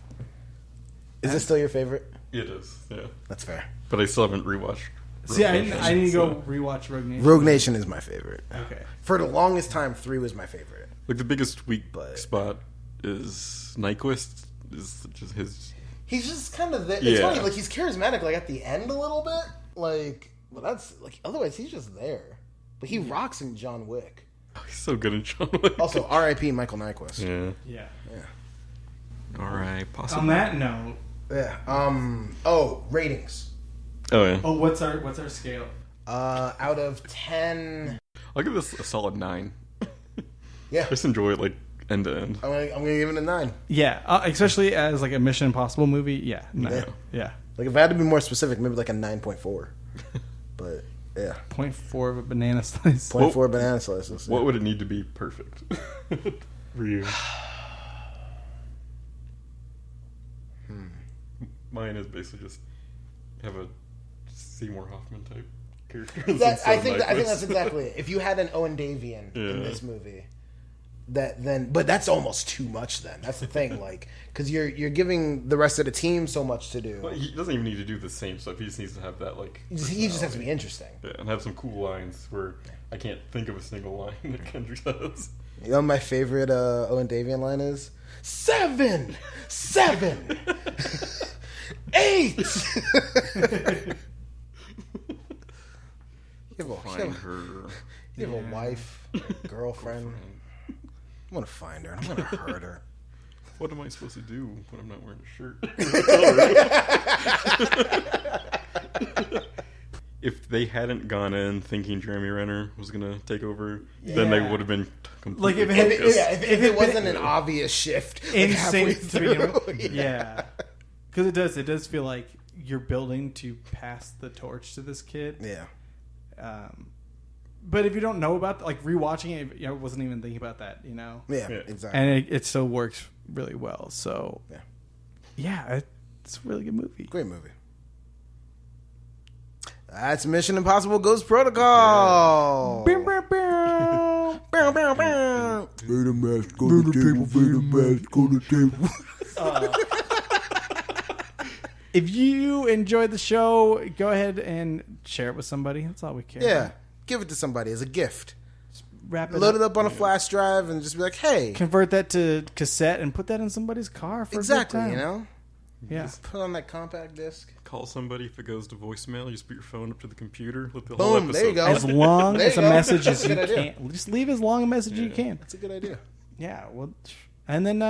Is it still your favorite? It is, yeah. That's fair. But I still haven't rewatched. See, I need to so- go rewatch Rogue Nation. Rogue Nation is my favorite. Okay. For the longest time, 3 was my favorite. Like the biggest weak But- spot is Nyquist. Is just his. He's just kind of it's Yeah. funny, like he's charismatic, like at the end a little bit, like, but that's like otherwise he's just there. But he rocks in John Wick. Oh, he's so good in John Wick. Also, R.I.P. Michael Nyquist. Yeah. Yeah. All right. Possibly. On that note, Yeah. Oh, ratings. Oh yeah. oh, what's our scale? Out of 10, I'll give this a solid 9. yeah, I just enjoy it like end to end. I'm gonna give it a 9. Yeah, especially as like a Mission Impossible movie. Yeah. No. Yeah. Yeah. Like if I had to be more specific, maybe like a 9.4. But yeah, 0.4 of a banana slice. 0.4 banana slices. What would it need to be perfect for you? Mine is basically just have a Seymour Hoffman type character. I think that's exactly it. If you had an Owen Davian in Yeah. this movie, but that's almost too much. Then that's the thing, like because you're giving the rest of the team so much to do. Well, he doesn't even need to do the same stuff. He just needs to have that like. He just has to be interesting. Yeah, and have some cool lines where I can't think of a single line that Kendrick says. You know, what my favorite Owen Davian line is 7, 8. You Find her. have a wife, girlfriend. I'm gonna find her. I'm gonna hurt her. What am I supposed to do when I'm not wearing a shirt? If they hadn't gone in thinking Jeremy Renner was gonna take over, then they Yeah. would have been completely Like, if it- focused. If it wasn't an obvious shift, like In halfway sync to begin through. with. Yeah. Because it does feel like you're building to pass the torch to this kid. Yeah. But if you don't know about like rewatching it, I wasn't even thinking about that, you know. Yeah, Yeah. exactly. And it still works really well. So Yeah. yeah, it's a really good movie. Great movie. That's Mission Impossible Ghost Protocol. Bow, bow, bow. Bow, bow, bow. Vader mask, go to the table. Vader mask, go to the table. If you enjoyed the show, go ahead and share it with somebody. That's all we care. Yeah, give it to somebody as a gift. Wrap it Load up. it up on a flash drive and just be like, hey. Convert that to cassette and put that in somebody's car for Exactly, a good time. you know? Yeah. Put on that compact disc. Call somebody if it goes to voicemail. You just put your phone up to the computer. Let the whole Boom, episode. there you go. As long There as you a go. message as That's a you good idea. can. Just leave as long a message as you can. That's a good idea. Yeah. Well, and then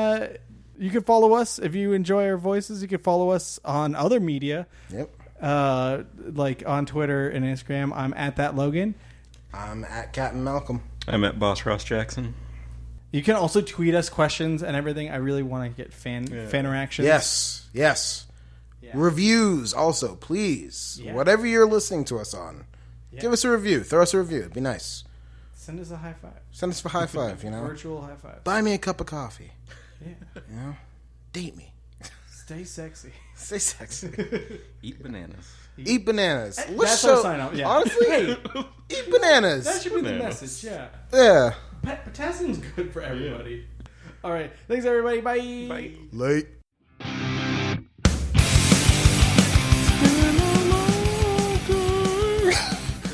you can follow us if you enjoy our voices. You can follow us on other media, Yep. like on Twitter and Instagram. I'm at that Logan. I'm at Captain Malcolm. I'm at Boss Ross Jackson. You can also tweet us questions and everything. I really want to get fan interactions. Yes, yes. Yeah. Reviews also, please. Yeah. Whatever you're listening to us on, give us a review. Throw us a review. It'd be nice. Send us a high five. Send us a high five, you know? Virtual high five. Buy me a cup of coffee. Yeah. You know? Date me. Stay sexy. Stay sexy. Eat bananas. Eat bananas. Let's That's show. our sign off. Yeah. Honestly, Hey, eat bananas. that should be the Bananas. message. Yeah. Yeah. Potassium's good for everybody. All right. Thanks, everybody. Bye. Bye. Late.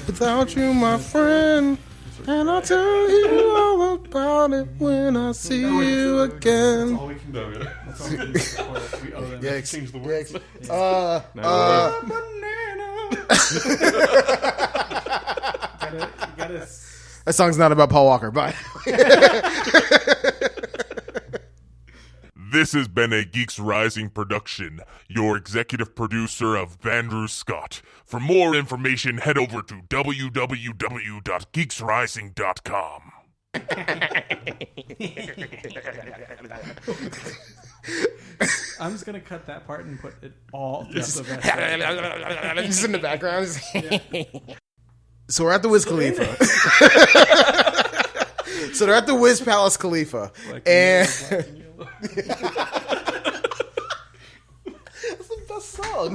Without you, my friend, and I'll tell you all about it when I see you again. All we can do. That's all we can do. We owe them. Yeah, Change the words. uh, Banana. you gotta. that song's not about Paul Walker. Bye. This has been a Geeks Rising production. Your executive producer of Vandrew Scott. For more information, head over to www.geeksrising.com. I'm just gonna cut that part and put it all throughout the rest. Just in the background. So we're at the Wiz Khalifa. So they're at the Wiz Palace Khalifa. And that's the best song.